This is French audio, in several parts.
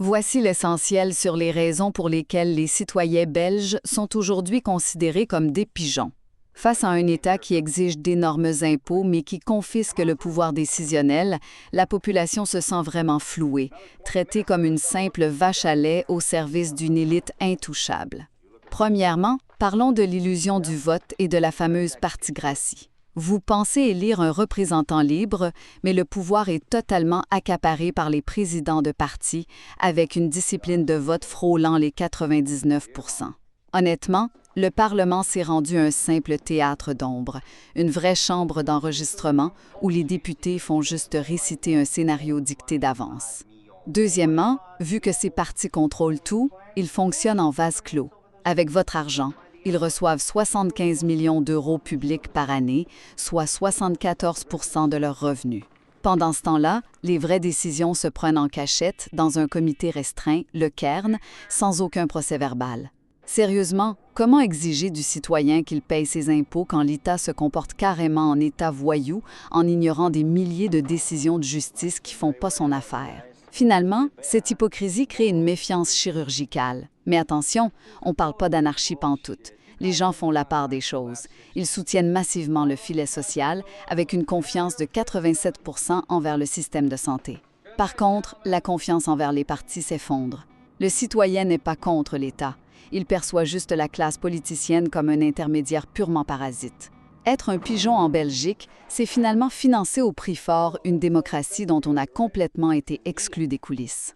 Voici l'essentiel sur les raisons pour lesquelles les citoyens belges sont aujourd'hui considérés comme des pigeons. Face à un État qui exige d'énormes impôts mais qui confisque le pouvoir décisionnel, la population se sent vraiment flouée, traitée comme une simple vache à lait au service d'une élite intouchable. Premièrement, parlons de l'illusion du vote et de la fameuse partigracie. Vous pensez élire un représentant libre, mais le pouvoir est totalement accaparé par les présidents de partis, avec une discipline de vote frôlant les 99 %. Honnêtement, le Parlement s'est rendu un simple théâtre d'ombre, une vraie chambre d'enregistrement où les députés font juste réciter un scénario dicté d'avance. Deuxièmement, vu que ces partis contrôlent tout, ils fonctionnent en vase clos. Avec votre argent, ils reçoivent 75 millions d'euros publics par année, soit 74 % de leurs revenus. Pendant ce temps-là, les vraies décisions se prennent en cachette dans un comité restreint, le Cairn, sans aucun procès-verbal. Sérieusement, comment exiger du citoyen qu'il paye ses impôts quand l'État se comporte carrément en État voyou en ignorant des milliers de décisions de justice qui font pas son affaire? Finalement, cette hypocrisie crée une méfiance chirurgicale. Mais attention, on ne parle pas d'anarchie pantoute. Les gens font la part des choses. Ils soutiennent massivement le filet social avec une confiance de 87 % envers le système de santé. Par contre, la confiance envers les partis s'effondre. Le citoyen n'est pas contre l'État. Il perçoit juste la classe politicienne comme un intermédiaire purement parasite. Être un pigeon en Belgique, c'est finalement financer au prix fort une démocratie dont on a complètement été exclu des coulisses.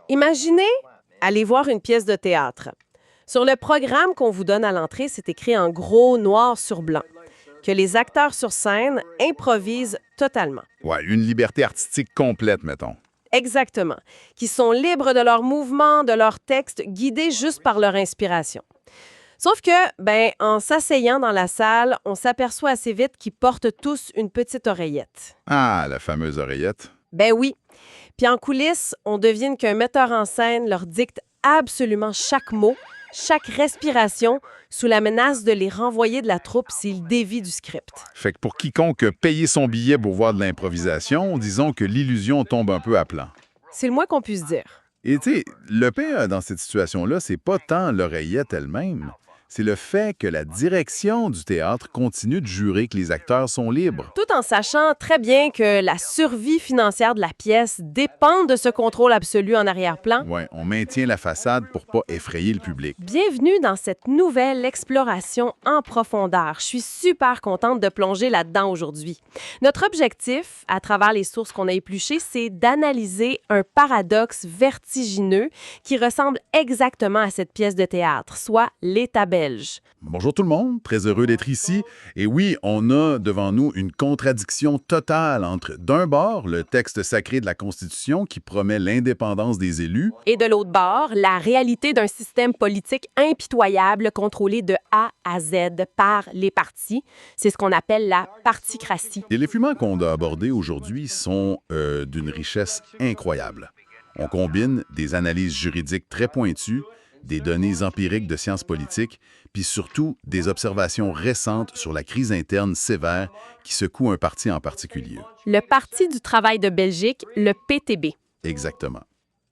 Imaginez aller voir une pièce de théâtre. Sur le programme qu'on vous donne à l'entrée, c'est écrit en gros noir sur blanc que les acteurs sur scène improvisent totalement. Ouais, une liberté artistique complète, mettons. Exactement. Qui sont libres de leurs mouvements, de leurs textes, guidés juste par leur inspiration. Sauf que, en s'asseyant dans la salle, on s'aperçoit assez vite qu'ils portent tous une petite oreillette. Ah, la fameuse oreillette. Ben oui. Puis en coulisses, on devine qu'un metteur en scène leur dicte absolument chaque mot, chaque respiration, sous la menace de les renvoyer de la troupe s'ils dévient du script. Fait que pour quiconque a payé son billet pour voir de l'improvisation, disons que l'illusion tombe un peu à plat. C'est le moins qu'on puisse dire. Et tu sais, le pire dans cette situation-là, c'est pas tant l'oreillette elle-même. C'est le fait que la direction du théâtre continue de jurer que les acteurs sont libres. Tout en sachant très bien que la survie financière de la pièce dépend de ce contrôle absolu en arrière-plan. Ouais, on maintient la façade pour pas effrayer le public. Bienvenue dans cette nouvelle exploration en profondeur. Je suis super contente de plonger là-dedans aujourd'hui. Notre objectif, à travers les sources qu'on a épluchées, c'est d'analyser un paradoxe vertigineux qui ressemble exactement à cette pièce de théâtre, soit l'État belge. Bonjour tout le monde, très heureux d'être ici. Et oui, on a devant nous une contradiction totale entre, d'un bord, le texte sacré de la Constitution qui promet l'indépendance des élus, et de l'autre bord, la réalité d'un système politique impitoyable contrôlé de A à Z par les partis. C'est ce qu'on appelle la particratie. et les fumants qu'on a abordés aujourd'hui sont d'une richesse incroyable. On combine des analyses juridiques très pointues, des données empiriques de sciences politiques, puis surtout des observations récentes sur la crise interne sévère qui secoue un parti en particulier. Le Parti du travail de Belgique, le PTB. Exactement.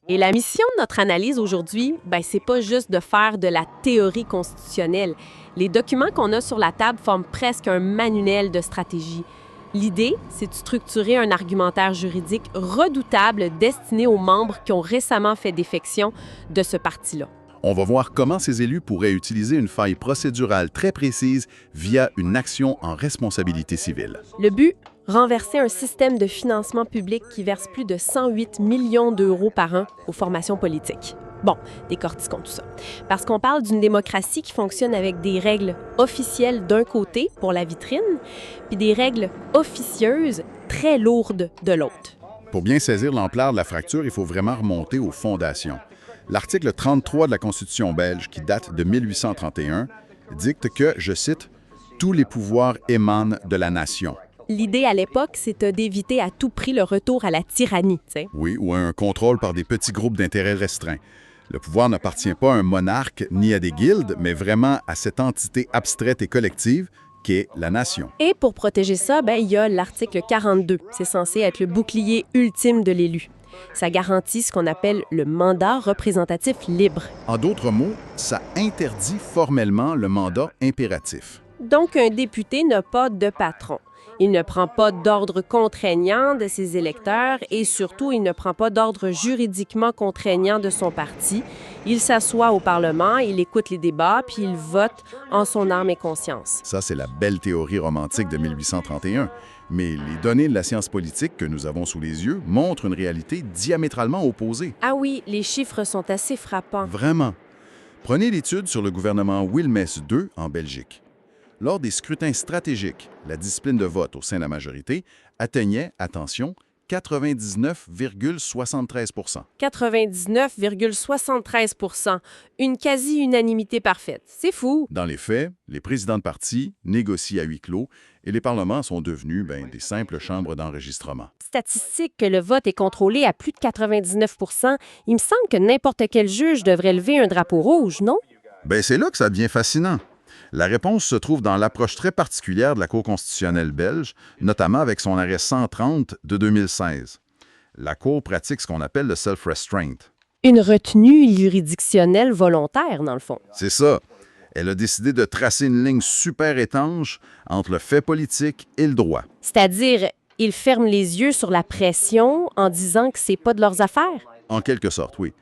Et la mission de notre analyse aujourd'hui, c'est pas juste de faire de la théorie constitutionnelle. Les documents qu'on a sur la table forment presque un manuel de stratégie. L'idée, c'est de structurer un argumentaire juridique redoutable destiné aux membres qui ont récemment fait défection de ce parti-là. On va voir comment ces élus pourraient utiliser une faille procédurale très précise via une action en responsabilité civile. Le but, renverser un système de financement public qui verse plus de 108 millions d'euros par an aux formations politiques. Bon, décortiquons tout ça. Parce qu'on parle d'une démocratie qui fonctionne avec des règles officielles d'un côté pour la vitrine, puis des règles officieuses très lourdes de l'autre. Pour bien saisir l'ampleur de la fracture, il faut vraiment remonter aux fondations. L'article 33 de la Constitution belge, qui date de 1831, dicte que, je cite, « Tous les pouvoirs émanent de la nation ». L'idée à l'époque, c'était d'éviter à tout prix le retour à la tyrannie, tu sais. Oui, ou à un contrôle par des petits groupes d'intérêts restreints. Le pouvoir n'appartient pas à un monarque ni à des guildes, mais vraiment à cette entité abstraite et collective qu'est la nation. Et pour protéger ça, il y a l'article 42. C'est censé être le bouclier ultime de l'élu. Ça garantit ce qu'on appelle le mandat représentatif libre. En d'autres mots, ça interdit formellement le mandat impératif. Donc, un député n'a pas de patron. Il ne prend pas d'ordre contraignant de ses électeurs et surtout, il ne prend pas d'ordre juridiquement contraignant de son parti. Il s'assoit au Parlement, il écoute les débats, puis il vote en son âme et conscience. Ça, c'est la belle théorie romantique de 1831. Mais les données de la science politique que nous avons sous les yeux montrent une réalité diamétralement opposée. Ah oui, les chiffres sont assez frappants. Vraiment. Prenez l'étude sur le gouvernement Wilmès II en Belgique. Lors des scrutins stratégiques, la discipline de vote au sein de la majorité atteignait, attention, 99,73 %. 99,73 %. Une quasi-unanimité parfaite. C'est fou. Dans les faits, les présidents de partis négocient à huis clos et les parlements sont devenus des simples chambres d'enregistrement. Statistique que le vote est contrôlé à plus de 99 %. Il me semble que n'importe quel juge devrait lever un drapeau rouge, non? C'est là que ça devient fascinant. La réponse se trouve dans l'approche très particulière de la Cour constitutionnelle belge, notamment avec son arrêt 130 de 2016. La Cour pratique ce qu'on appelle le self-restraint. Une retenue juridictionnelle volontaire, dans le fond. C'est ça. Elle a décidé de tracer une ligne super étanche entre le fait politique et le droit. C'est-à-dire, ils ferment les yeux sur la pression en disant que c'est pas de leurs affaires? En quelque sorte, oui.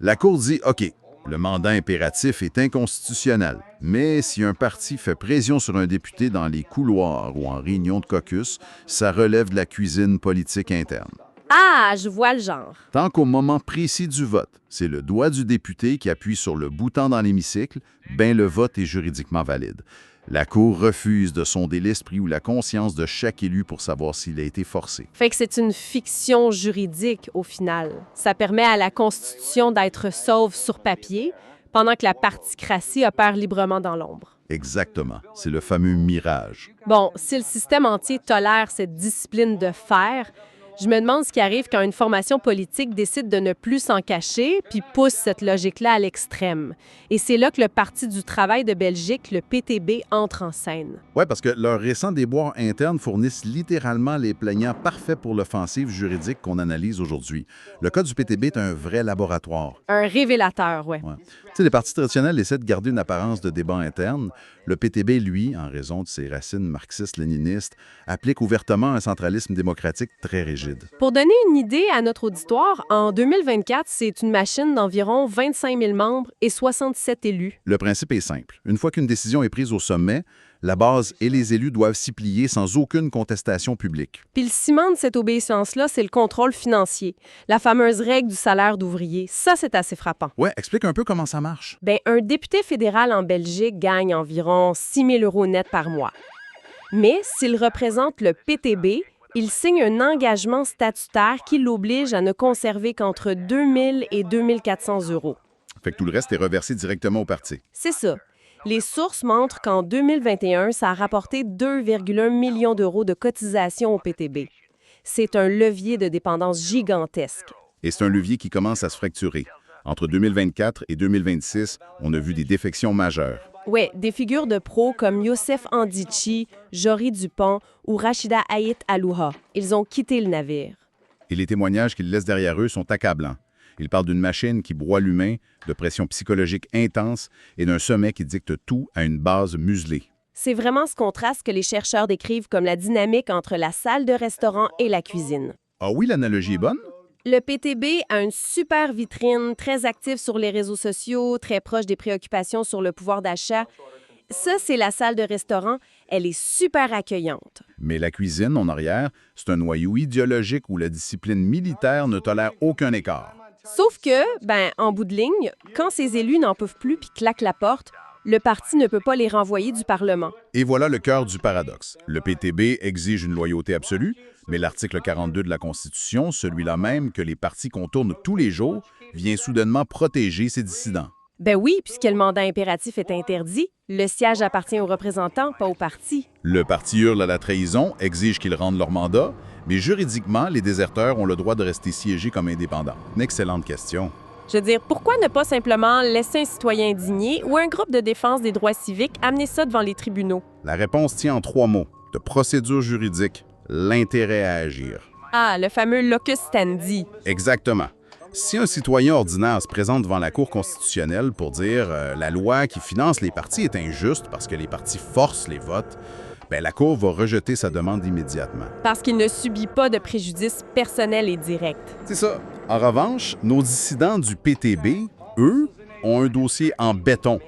La Cour dit, OK, le mandat impératif est inconstitutionnel, mais si un parti fait pression sur un député dans les couloirs ou en réunion de caucus, ça relève de la cuisine politique interne. Ah, je vois le genre. Tant qu'au moment précis du vote, c'est le doigt du député qui appuie sur le bouton dans l'hémicycle, le vote est juridiquement valide. La Cour refuse de sonder l'esprit ou la conscience de chaque élu pour savoir s'il a été forcé. Fait que c'est une fiction juridique, au final. Ça permet à la Constitution d'être sauve sur papier, pendant que la particratie opère librement dans l'ombre. Exactement. C'est le fameux mirage. Bon, si le système entier tolère cette discipline de fer, je me demande ce qui arrive quand une formation politique décide de ne plus s'en cacher puis pousse cette logique-là à l'extrême. Et c'est là que le Parti du travail de Belgique, le PTB, entre en scène. Oui, parce que leurs récents déboires internes fournissent littéralement les plaignants parfaits pour l'offensive juridique qu'on analyse aujourd'hui. Le cas du PTB est un vrai laboratoire. Un révélateur, ouais. Tu sais, les partis traditionnels essaient de garder une apparence de débat interne. Le PTB, lui, en raison de ses racines marxistes-léninistes, applique ouvertement un centralisme démocratique très rigide. Pour donner une idée à notre auditoire, en 2024, c'est une machine d'environ 25 000 membres et 67 élus. Le principe est simple. Une fois qu'une décision est prise au sommet, la base et les élus doivent s'y plier sans aucune contestation publique. Puis le ciment de cette obéissance-là, c'est le contrôle financier. La fameuse règle du salaire d'ouvrier. Ça, c'est assez frappant. Ouais, explique un peu comment ça marche. Un député fédéral en Belgique gagne environ 6 000 € net par mois. Mais s'il représente le PTB, il signe un engagement statutaire qui l'oblige à ne conserver qu'entre 2 000 et 2 400 €. Fait que tout le reste est reversé directement au parti. C'est ça. Les sources montrent qu'en 2021, ça a rapporté 2,1 millions d'euros de cotisations au PTB. C'est un levier de dépendance gigantesque. Et c'est un levier qui commence à se fracturer. Entre 2024 et 2026, on a vu des défections majeures. Oui, des figures de pros comme Youssef Andichi, Jory Dupont ou Rachida Ait Alouha. Ils ont quitté le navire. Et les témoignages qu'ils laissent derrière eux sont accablants. Ils parlent d'une machine qui broie l'humain, de pression psychologique intense et d'un sommet qui dicte tout à une base muselée. C'est vraiment ce contraste que les chercheurs décrivent comme la dynamique entre la salle de restaurant et la cuisine. Ah oui, l'analogie est bonne? Le PTB a une super vitrine, très active sur les réseaux sociaux, très proche des préoccupations sur le pouvoir d'achat. Ça, c'est la salle de restaurant. Elle est super accueillante. Mais la cuisine, en arrière, c'est un noyau idéologique où la discipline militaire ne tolère aucun écart. Sauf que, en bout de ligne, quand ces élus n'en peuvent plus puis claquent la porte, le parti ne peut pas les renvoyer du Parlement. Et voilà le cœur du paradoxe. Le PTB exige une loyauté absolue, mais l'article 42 de la Constitution, celui-là même que les partis contournent tous les jours, vient soudainement protéger ces dissidents. Oui, puisque le mandat impératif est interdit, le siège appartient aux représentants, pas au parti. Le parti hurle à la trahison, exige qu'ils rendent leur mandat, mais juridiquement, les déserteurs ont le droit de rester siégés comme indépendants. Une excellente question. Je veux dire, pourquoi ne pas simplement laisser un citoyen indigné ou un groupe de défense des droits civiques amener ça devant les tribunaux? La réponse tient en 3 mots. De procédure juridique, l'intérêt à agir. Ah, le fameux locus standi. Exactement. Si un citoyen ordinaire se présente devant la Cour constitutionnelle pour dire la loi qui finance les partis est injuste parce que les partis forcent les votes, ben, la Cour va rejeter sa demande immédiatement. Parce qu'il ne subit pas de préjudice personnel et direct. C'est ça. En revanche, nos dissidents du PTB, eux, ont un dossier en béton.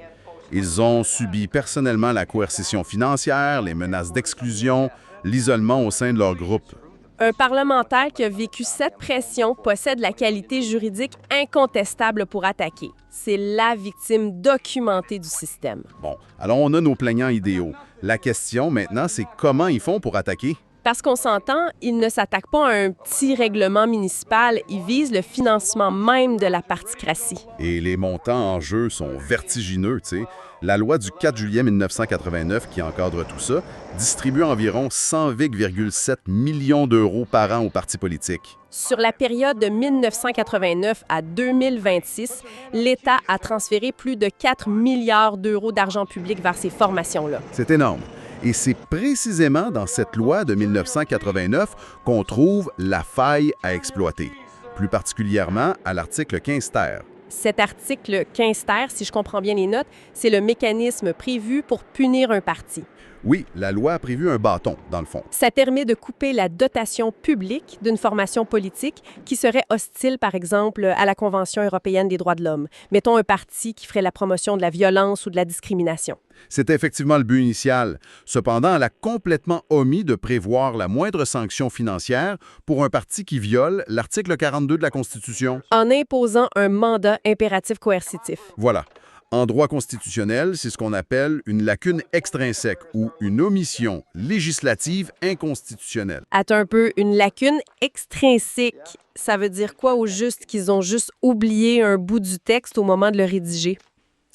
Ils ont subi personnellement la coercition financière, les menaces d'exclusion, l'isolement au sein de leur groupe. Un parlementaire qui a vécu cette pression possède la qualité juridique incontestable pour attaquer. C'est la victime documentée du système. Bon, alors on a nos plaignants idéaux. La question maintenant, c'est comment ils font pour attaquer? Parce qu'on s'entend, ils ne s'attaquent pas à un petit règlement municipal, ils visent le financement même de la particratie. Et les montants en jeu sont vertigineux, tu sais. La loi du 4 juillet 1989, qui encadre tout ça, distribue environ 100,7 millions d'euros par an aux partis politiques. Sur la période de 1989 à 2026, l'État a transféré plus de 4 milliards d'euros d'argent public vers ces formations-là. C'est énorme. Et c'est précisément dans cette loi de 1989 qu'on trouve la faille à exploiter, plus particulièrement à l'article 15 ter. Cet article 15 ter, si je comprends bien les notes, c'est le mécanisme prévu pour punir un parti. Oui, la loi a prévu un bâton, dans le fond. Ça permet de couper la dotation publique d'une formation politique qui serait hostile, par exemple, à la Convention européenne des droits de l'homme. Mettons un parti qui ferait la promotion de la violence ou de la discrimination. C'était effectivement le but initial. Cependant, elle a complètement omis de prévoir la moindre sanction financière pour un parti qui viole l'article 42 de la Constitution. En imposant un mandat impératif coercitif. Voilà. En droit constitutionnel, c'est ce qu'on appelle une lacune extrinsèque ou une omission législative inconstitutionnelle. Attends un peu, une lacune extrinsique. Ça veut dire quoi au juste qu'ils ont juste oublié un bout du texte au moment de le rédiger?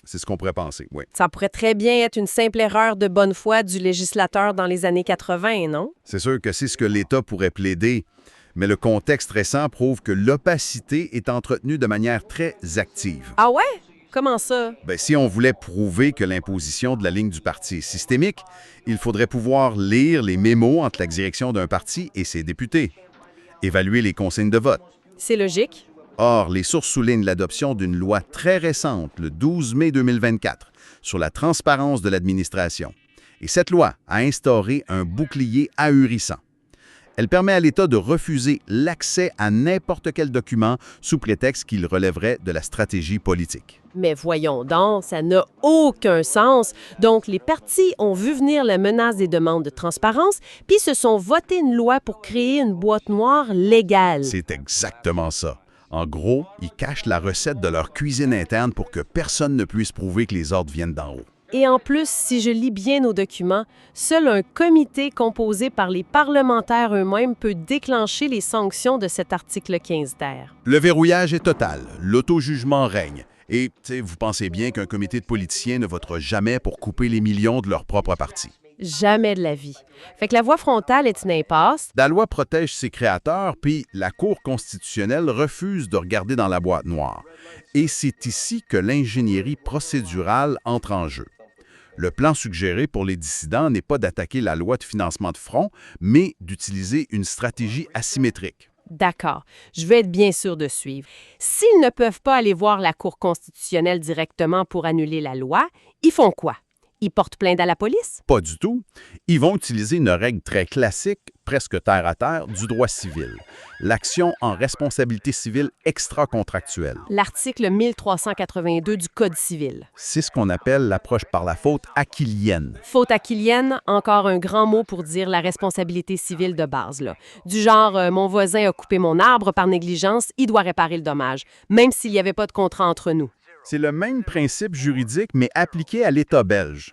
C'est ce qu'on pourrait penser, oui. Ça pourrait très bien être une simple erreur de bonne foi du législateur dans les années 80, non? C'est sûr que c'est ce que l'État pourrait plaider, mais le contexte récent prouve que l'opacité est entretenue de manière très active. Ah ouais? Comment ça? Bien, si on voulait prouver que l'imposition de la ligne du parti est systémique, il faudrait pouvoir lire les mémos entre la direction d'un parti et ses députés, évaluer les consignes de vote. C'est logique. Or, les sources soulignent l'adoption d'une loi très récente, le 12 mai 2024, sur la transparence de l'administration. Et cette loi a instauré un bouclier ahurissant. Elle permet à l'État de refuser l'accès à n'importe quel document sous prétexte qu'il relèverait de la stratégie politique. Mais voyons donc, ça n'a aucun sens. Donc, les partis ont vu venir la menace des demandes de transparence, puis se sont voté une loi pour créer une boîte noire légale. C'est exactement ça. En gros, ils cachent la recette de leur cuisine interne pour que personne ne puisse prouver que les ordres viennent d'en haut. Et en plus, si je lis bien nos documents, seul un comité composé par les parlementaires eux-mêmes peut déclencher les sanctions de cet article 15 ter. Le verrouillage est total, l'auto-jugement règne. Et vous pensez bien qu'un comité de politiciens ne votera jamais pour couper les millions de leur propre parti. Jamais de la vie. Fait que la voie frontale est une impasse. La loi protège ses créateurs, puis la Cour constitutionnelle refuse de regarder dans la boîte noire. Et c'est ici que l'ingénierie procédurale entre en jeu. Le plan suggéré pour les dissidents n'est pas d'attaquer la loi de financement de front, mais d'utiliser une stratégie asymétrique. D'accord. Je vais être bien sûr de suivre. S'ils ne peuvent pas aller voir la Cour constitutionnelle directement pour annuler la loi, ils font quoi? Ils portent plainte à la police? Pas du tout. Ils vont utiliser une règle très classique, presque terre à terre, du droit civil. L'action en responsabilité civile extra-contractuelle. L'article 1382 du Code civil. C'est ce qu'on appelle l'approche par la faute aquilienne. Faute aquilienne, encore un grand mot pour dire la responsabilité civile de base, là. Du genre, mon voisin a coupé mon arbre par négligence, il doit réparer le dommage, même s'il n'y avait pas de contrat entre nous. C'est le même principe juridique, mais appliqué à l'État belge.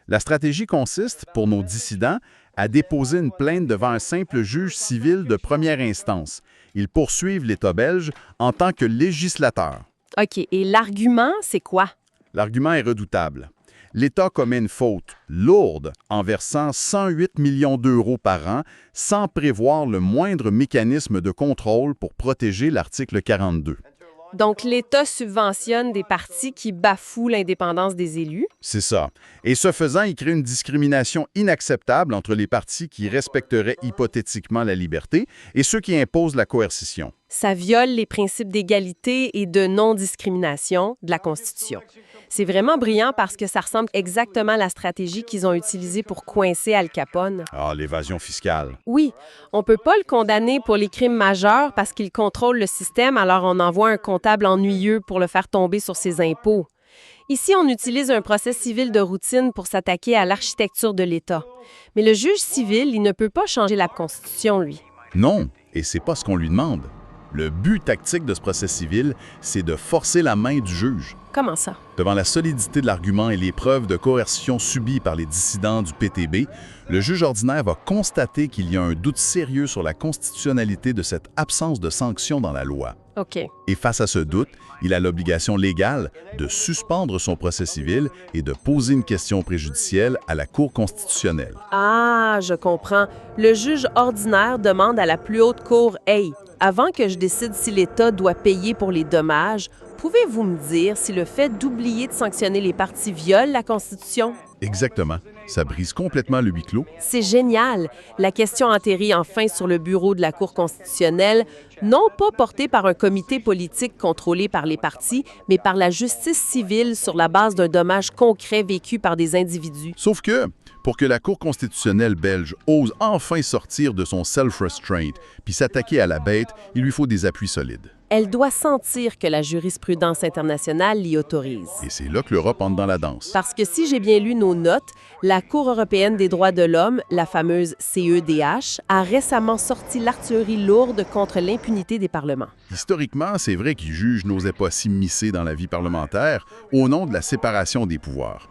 La stratégie consiste, pour nos dissidents, à déposer une plainte devant un simple juge civil de première instance. Ils poursuivent l'État belge en tant que législateur. OK, et l'argument, c'est quoi? L'argument est redoutable. L'État commet une faute lourde en versant 108 millions d'euros par an sans prévoir le moindre mécanisme de contrôle pour protéger l'article 42. Donc, l'État subventionne des partis qui bafouent l'indépendance des élus. C'est ça. Et ce faisant, il crée une discrimination inacceptable entre les partis qui respecteraient hypothétiquement la liberté et ceux qui imposent la coercition. Ça viole les principes d'égalité et de non-discrimination de la Constitution. C'est vraiment brillant parce que ça ressemble exactement à la stratégie qu'ils ont utilisée pour coincer Al Capone. Ah, l'évasion fiscale. Oui, on peut pas le condamner pour les crimes majeurs parce qu'il contrôle le système, alors on envoie un comptable ennuyeux pour le faire tomber sur ses impôts. Ici, on utilise un procès civil de routine pour s'attaquer à l'architecture de l'État. Mais le juge civil, il ne peut pas changer la Constitution, lui. Non, et c'est pas ce qu'on lui demande. Le but tactique de ce procès civil, c'est de forcer la main du juge. Comment ça? Devant la solidité de l'argument et les preuves de coercition subies par les dissidents du PTB, le juge ordinaire va constater qu'il y a un doute sérieux sur la constitutionnalité de cette absence de sanction dans la loi. OK. Et face à ce doute, il a l'obligation légale de suspendre son procès civil et de poser une question préjudicielle à la Cour constitutionnelle. Ah, je comprends. Le juge ordinaire demande à la plus haute cour « Hey, avant que je décide si l'État doit payer pour les dommages, pouvez-vous me dire si le fait d'oublier de sanctionner les partis viole la Constitution? » Exactement. Ça brise complètement le huis clos. C'est génial. La question atterrit enfin sur le bureau de la Cour constitutionnelle, non pas portée par un comité politique contrôlé par les partis, mais par la justice civile sur la base d'un dommage concret vécu par des individus. Sauf que, pour que la Cour constitutionnelle belge ose enfin sortir de son self-restraint puis s'attaquer à la bête, il lui faut des appuis solides. Elle doit sentir que la jurisprudence internationale l'y autorise. Et c'est là que l'Europe entre dans la danse. Parce que si j'ai bien lu nos notes, la Cour européenne des droits de l'homme, la fameuse CEDH, a récemment sorti l'artillerie lourde contre l'impunité des parlements. Historiquement, c'est vrai qu'ils jugent n'osaient pas s'immiscer dans la vie parlementaire au nom de la séparation des pouvoirs.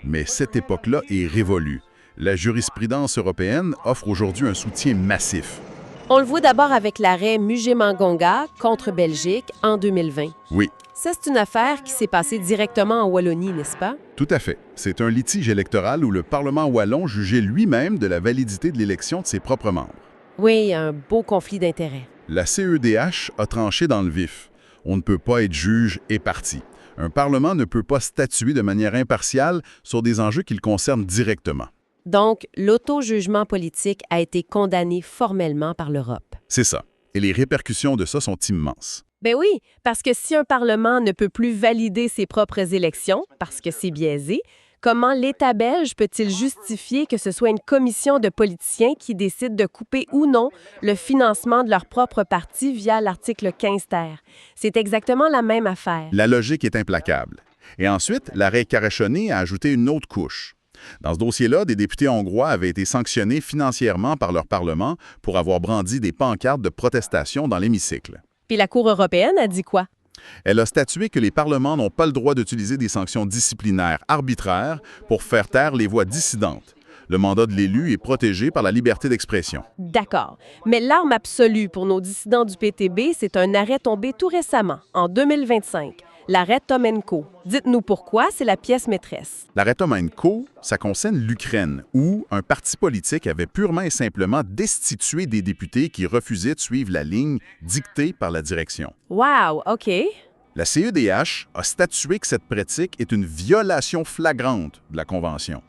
Mais cette époque-là est révolue. La jurisprudence européenne offre aujourd'hui un soutien massif. On le voit d'abord avec l'arrêt Mugemangonga contre Belgique en 2020. Oui, Ça, c'est une affaire qui s'est passée directement en Wallonie, n'est-ce pas? tout à fait. C'est un litige électoral où le Parlement wallon jugeait lui-même de la validité de l'élection de ses propres membres. Oui, un beau conflit d'intérêts. La CEDH a tranché dans le vif. On ne peut pas être juge et partie. Un Parlement ne peut pas statuer de manière impartiale sur des enjeux qui le concernent directement. Donc, l'auto-jugement politique a été condamné formellement par l'Europe. C'est ça. Et les répercussions de ça sont immenses. Ben oui, parce que si un Parlement ne peut plus valider ses propres élections, parce que c'est biaisé, comment l'État belge peut-il justifier que ce soit une commission de politiciens qui décide de couper ou non le financement de leur propre parti via l'article 15 ter? C'est exactement la même affaire. La logique est implacable. Et ensuite, l'arrêt Karachoné a ajouté une autre couche. Dans ce dossier-là, des députés hongrois avaient été sanctionnés financièrement par leur Parlement pour avoir brandi des pancartes de protestation dans l'hémicycle. Puis la Cour européenne a dit quoi? Elle a statué que les parlements n'ont pas le droit d'utiliser des sanctions disciplinaires arbitraires pour faire taire les voix dissidentes. Le mandat de l'élu est protégé par la liberté d'expression. D'accord. Mais l'arme absolue pour nos dissidents du PTB, c'est un arrêt tombé tout récemment, en 2025. L'arrêt Tomenko. Dites-nous pourquoi, c'est la pièce maîtresse. L'arrêt Tomenko, ça concerne l'Ukraine, où un parti politique avait purement et simplement destitué des députés qui refusaient de suivre la ligne dictée par la direction. Wow, OK. La CEDH a statué que cette pratique est une violation flagrante de la Convention.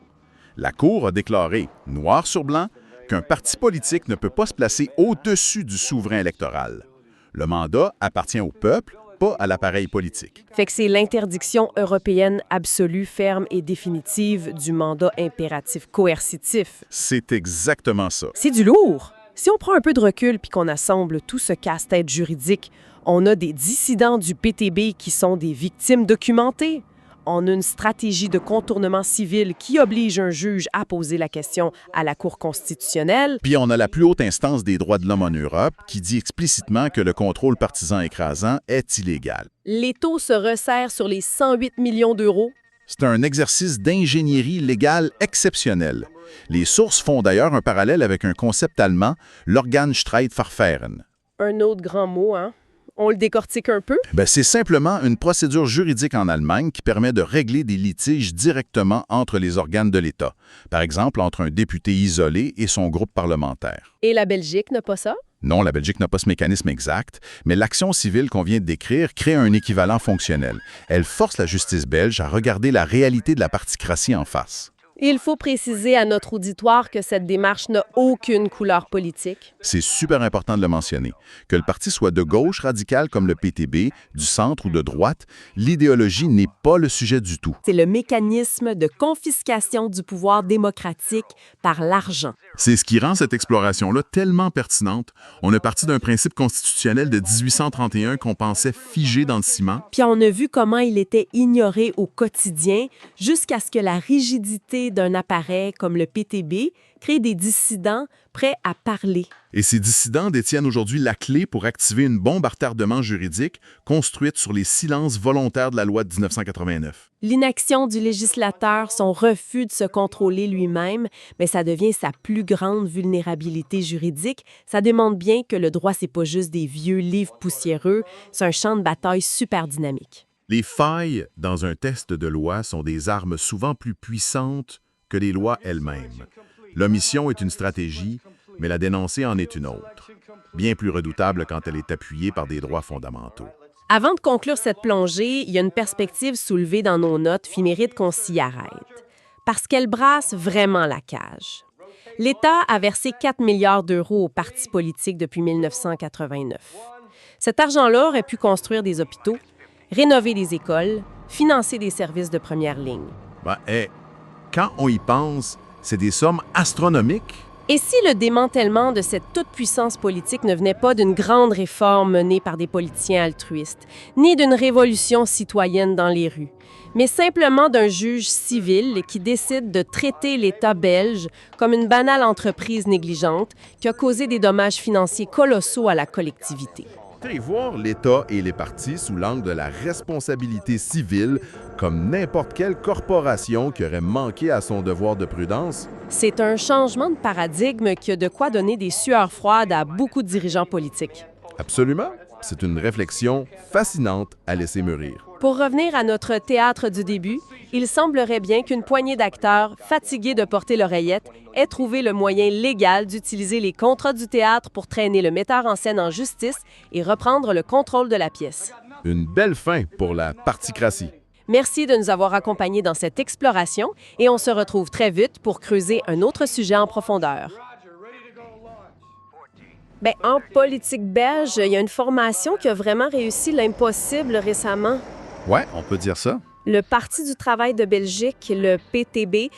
La Cour a déclaré, noir sur blanc, qu'un parti politique ne peut pas se placer au-dessus du souverain électoral. Le mandat appartient au peuple, pas à l'appareil politique. Fait que c'est l'interdiction européenne absolue, ferme et définitive du mandat impératif coercitif. C'est exactement ça. C'est du lourd. Si on prend un peu de recul puis qu'on assemble tout ce casse-tête juridique, on a des dissidents du PTB qui sont des victimes documentées. On a une stratégie de contournement civil qui oblige un juge à poser la question à la Cour constitutionnelle. Puis on a la plus haute instance des droits de l'homme en Europe qui dit explicitement que le contrôle partisan écrasant est illégal. Les taux se resserrent sur les 108 millions d'euros. C'est un exercice d'ingénierie légale exceptionnel. Les sources font d'ailleurs un parallèle avec un concept allemand, l'Organstreitverfahren. Un autre grand mot, hein? On le décortique un peu? C'est simplement une procédure juridique en Allemagne qui permet de régler des litiges directement entre les organes de l'État. Par exemple, entre un député isolé et son groupe parlementaire. Et la Belgique n'a pas ça? Non, la Belgique n'a pas ce mécanisme exact, mais l'action civile qu'on vient de décrire crée un équivalent fonctionnel. Elle force la justice belge à regarder la réalité de la particratie en face. Il faut préciser à notre auditoire que cette démarche n'a aucune couleur politique. C'est super important de le mentionner. Que le parti soit de gauche radicale comme le PTB, du centre ou de droite, l'idéologie n'est pas le sujet du tout. C'est le mécanisme de confiscation du pouvoir démocratique par l'argent. C'est ce qui rend cette exploration-là tellement pertinente. On est parti d'un principe constitutionnel de 1831 qu'on pensait figé dans le ciment. Puis on a vu comment il était ignoré au quotidien jusqu'à ce que la rigidité d'un appareil comme le PTB crée des dissidents prêts à parler. Et ces dissidents détiennent aujourd'hui la clé pour activer une bombe à retardement juridique construite sur les silences volontaires de la loi de 1989. L'inaction du législateur, son refus de se contrôler lui-même, mais ça devient sa plus grande vulnérabilité juridique. Ça démontre bien que le droit, c'est pas juste des vieux livres poussiéreux, c'est un champ de bataille super dynamique. Les failles dans un texte de loi sont des armes souvent plus puissantes que les lois elles-mêmes. L'omission est une stratégie, mais la dénoncer en est une autre, bien plus redoutable quand elle est appuyée par des droits fondamentaux. Avant de conclure cette plongée, il y a une perspective soulevée dans nos notes qui mérite qu'on s'y arrête, parce qu'elle brasse vraiment la cage. L'État a versé 4 milliards d'euros aux partis politiques depuis 1989. Cet argent-là aurait pu construire des hôpitaux, rénover des écoles, financer des services de première ligne. Quand on y pense, c'est des sommes astronomiques. Et si le démantèlement de cette toute-puissance politique ne venait pas d'une grande réforme menée par des politiciens altruistes, ni d'une révolution citoyenne dans les rues, mais simplement d'un juge civil qui décide de traiter l'État belge comme une banale entreprise négligente qui a causé des dommages financiers colossaux à la collectivité? Et voir l'État et les partis sous l'angle de la responsabilité civile comme n'importe quelle corporation qui aurait manqué à son devoir de prudence. C'est un changement de paradigme qui a de quoi donner des sueurs froides à beaucoup de dirigeants politiques. Absolument. C'est une réflexion fascinante à laisser mûrir. Pour revenir à notre théâtre du début, il semblerait bien qu'une poignée d'acteurs, fatigués de porter l'oreillette, ait trouvé le moyen légal d'utiliser les contrats du théâtre pour traîner le metteur en scène en justice et reprendre le contrôle de la pièce. Une belle fin pour la particratie. Merci de nous avoir accompagnés dans cette exploration et on se retrouve très vite pour creuser un autre sujet en profondeur. En politique belge, il y a une formation qui a vraiment réussi l'impossible récemment. Ouais, on peut dire ça. Le Parti du travail de Belgique, le PTB,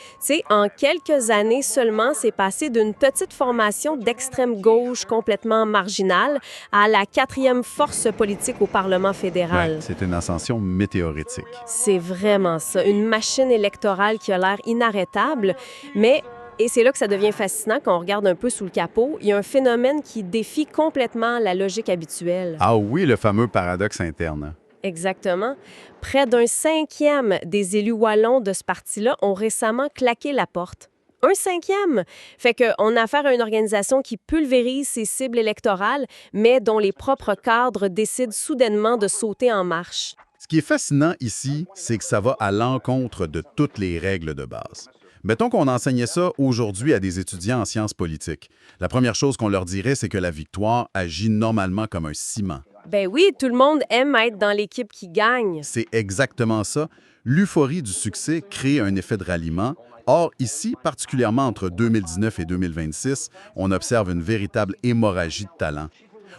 en quelques années seulement, c'est passé d'une petite formation d'extrême gauche complètement marginale à la 4e force politique au Parlement fédéral. Ouais, c'est une ascension météoritique. C'est vraiment ça, une machine électorale qui a l'air inarrêtable, mais... Et c'est là que ça devient fascinant quand on regarde un peu sous le capot. Il y a un phénomène qui défie complètement la logique habituelle. Ah oui, le fameux paradoxe interne. Exactement. Près d'un 5e des élus wallons de ce parti-là ont récemment claqué la porte. Un 5e! Fait qu'on a affaire à une organisation qui pulvérise ses cibles électorales, mais dont les propres cadres décident soudainement de sauter en marche. Ce qui est fascinant ici, c'est que ça va à l'encontre de toutes les règles de base. Mettons qu'on enseignait ça aujourd'hui à des étudiants en sciences politiques. La première chose qu'on leur dirait, c'est que la victoire agit normalement comme un ciment. Ben oui, tout le monde aime être dans l'équipe qui gagne. C'est exactement ça. L'euphorie du succès crée un effet de ralliement. Or, ici, particulièrement entre 2019 et 2026, on observe une véritable hémorragie de talent.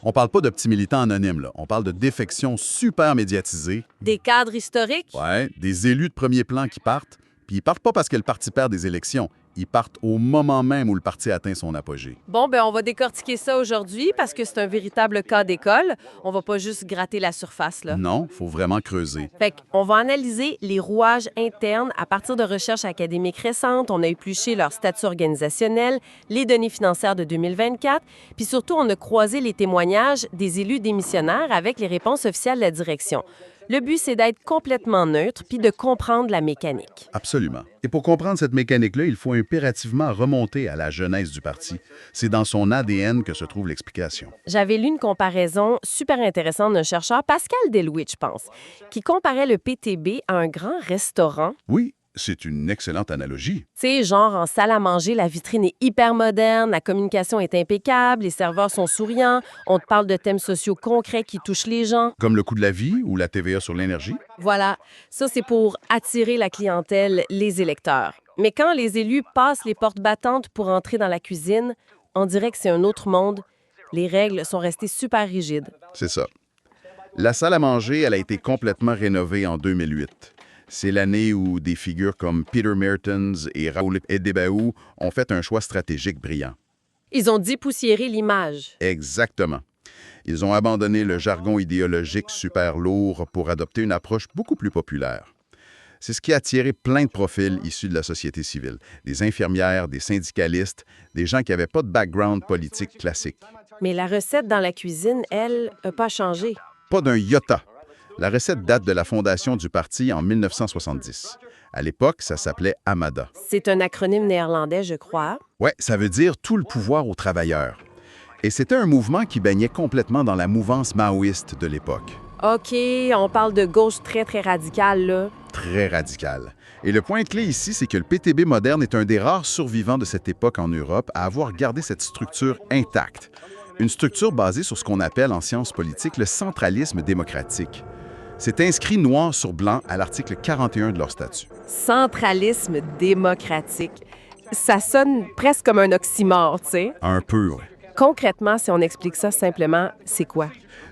On parle pas de petits militants anonymes, là. On parle de défections super médiatisées. Des cadres historiques? Ouais, des élus de premier plan qui partent. Puis ils partent pas parce que le parti perd des élections. Ils partent au moment même où le parti atteint son apogée. Bon, on va décortiquer ça aujourd'hui parce que c'est un véritable cas d'école. On va pas juste gratter la surface, là. Non, faut vraiment creuser. Fait qu'on va analyser les rouages internes à partir de recherches académiques récentes. On a épluché leur statut organisationnel, les données financières de 2024, puis surtout, on a croisé les témoignages des élus démissionnaires avec les réponses officielles de la direction. Le but, c'est d'être complètement neutre puis de comprendre la mécanique. Absolument. Et pour comprendre cette mécanique-là, il faut impérativement remonter à la genèse du parti. C'est dans son ADN que se trouve l'explication. J'avais lu une comparaison super intéressante d'un chercheur, Pascal Delouet, je pense, qui comparait le PTB à un grand restaurant. Oui, C'est une excellente analogie. Tu sais, genre en salle à manger, la vitrine est hyper moderne, la communication est impeccable, les serveurs sont souriants, on te parle de thèmes sociaux concrets qui touchent les gens. Comme le coût de la vie ou la TVA sur l'énergie. Voilà, ça c'est pour attirer la clientèle, les électeurs. Mais quand les élus passent les portes battantes pour entrer dans la cuisine, on dirait que c'est un autre monde. Les règles sont restées super rigides. C'est ça. La salle à manger, elle a été complètement rénovée en 2008. C'est l'année où des figures comme Peter Mertens et Raoul Edebaou ont fait un choix stratégique brillant. Ils ont dépoussiéré l'image. Exactement. Ils ont abandonné le jargon idéologique super lourd pour adopter une approche beaucoup plus populaire. C'est ce qui a attiré plein de profils issus de la société civile. Des infirmières, des syndicalistes, des gens qui n'avaient pas de background politique classique. Mais la recette dans la cuisine, elle, n'a pas changé. Pas d'un iota. La recette date de la fondation du parti en 1970. À l'époque, ça s'appelait AMADA. C'est un acronyme néerlandais, je crois. Ouais, ça veut dire tout le pouvoir aux travailleurs. Et c'était un mouvement qui baignait complètement dans la mouvance maoïste de l'époque. OK, on parle de gauche très, très radicale, là. Très radical. Et le point clé ici, c'est que le PTB moderne est un des rares survivants de cette époque en Europe à avoir gardé cette structure intacte. Une structure basée sur ce qu'on appelle en sciences politiques le centralisme démocratique. C'est inscrit noir sur blanc à l'article 41 de leur statut. Centralisme démocratique. Ça sonne presque comme un oxymore, tu sais. Un peu, oui. Concrètement, si on explique ça simplement, c'est quoi?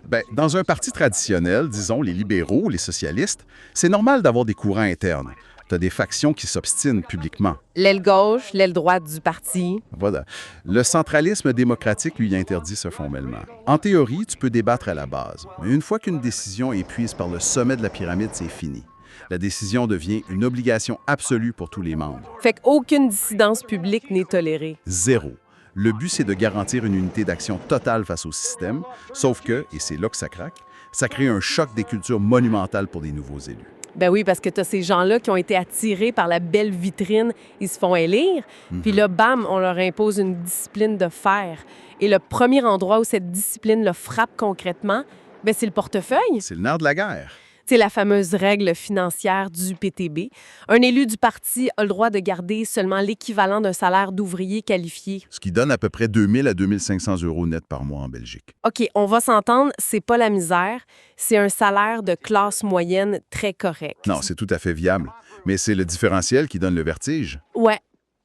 Bien, dans un parti traditionnel, disons les libéraux, les socialistes, c'est normal d'avoir des courants internes. Tu as des factions qui s'obstinent publiquement. L'aile gauche, l'aile droite du parti. Voilà. Le centralisme démocratique lui interdit ce formellement. En théorie, tu peux débattre à la base, mais une fois qu'une décision est prise par le sommet de la pyramide, c'est fini. La décision devient une obligation absolue pour tous les membres. Fait qu'aucune dissidence publique n'est tolérée. Zéro. Le but, c'est de garantir une unité d'action totale face au système, sauf que, et c'est là que ça craque, ça crée un choc des cultures monumentales pour des nouveaux élus. Ben oui, parce que tu as ces gens-là qui ont été attirés par la belle vitrine, ils se font élire, puis là, bam, on leur impose une discipline de fer. Et le premier endroit où cette discipline le frappe concrètement, ben c'est le portefeuille. C'est le nerf de la guerre. C'est la fameuse règle financière du PTB. Un élu du parti a le droit de garder seulement l'équivalent d'un salaire d'ouvrier qualifié. Ce qui donne à peu près 2 000 à 2 500 euros net par mois en Belgique. OK, on va s'entendre, c'est pas la misère, c'est un salaire de classe moyenne très correct. Non, c'est tout à fait viable. Mais c'est le différentiel qui donne le vertige. Ouais.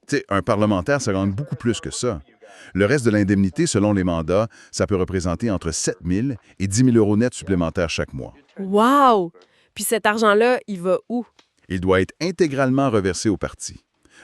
Tu sais, un parlementaire, ça gagne beaucoup plus que ça. Le reste de l'indemnité, selon les mandats, ça peut représenter entre 7 000 et 10 000 euros net supplémentaires chaque mois. Wow! Puis cet argent-là, il va où? Il doit être intégralement reversé au parti.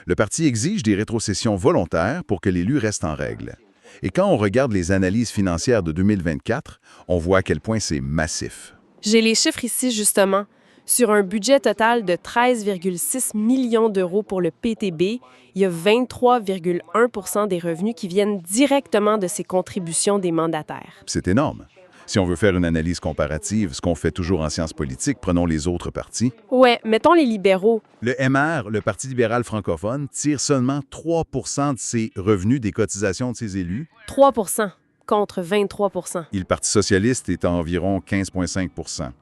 Le parti exige des rétrocessions volontaires pour que l'élu reste en règle. Et quand on regarde les analyses financières de 2024, on voit à quel point c'est massif. J'ai les chiffres ici, justement. Sur un budget total de 13,6 millions d'euros pour le PTB, il y a 23,1 % des revenus qui viennent directement de ces contributions des mandataires. C'est énorme. Si on veut faire une analyse comparative, ce qu'on fait toujours en sciences politiques, prenons les autres partis. Ouais, mettons les libéraux. Le MR, le Parti libéral francophone, tire seulement 3 % de ses revenus des cotisations de ses élus. 3 % contre 23 %. Et le Parti socialiste est à environ 15,5 %.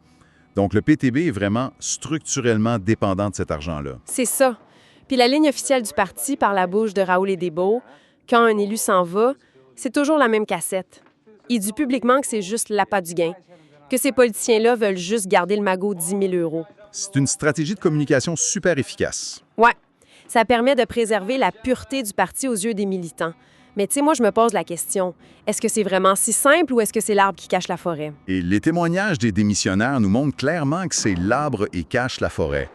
Donc, le PTB est vraiment structurellement dépendant de cet argent-là. C'est ça. Puis la ligne officielle du parti par la bouche de Raoul Edebaou, quand un élu s'en va, c'est toujours la même cassette. Il dit publiquement que c'est juste l'appât du gain, que ces politiciens-là veulent juste garder le magot 10 000 euros. C'est une stratégie de communication super efficace. Ouais, ça permet de préserver la pureté du parti aux yeux des militants. Mais tu sais, moi, je me pose la question, est-ce que c'est vraiment si simple ou est-ce que c'est l'arbre qui cache la forêt? Et les témoignages des démissionnaires nous montrent clairement que c'est l'arbre et cache la forêt.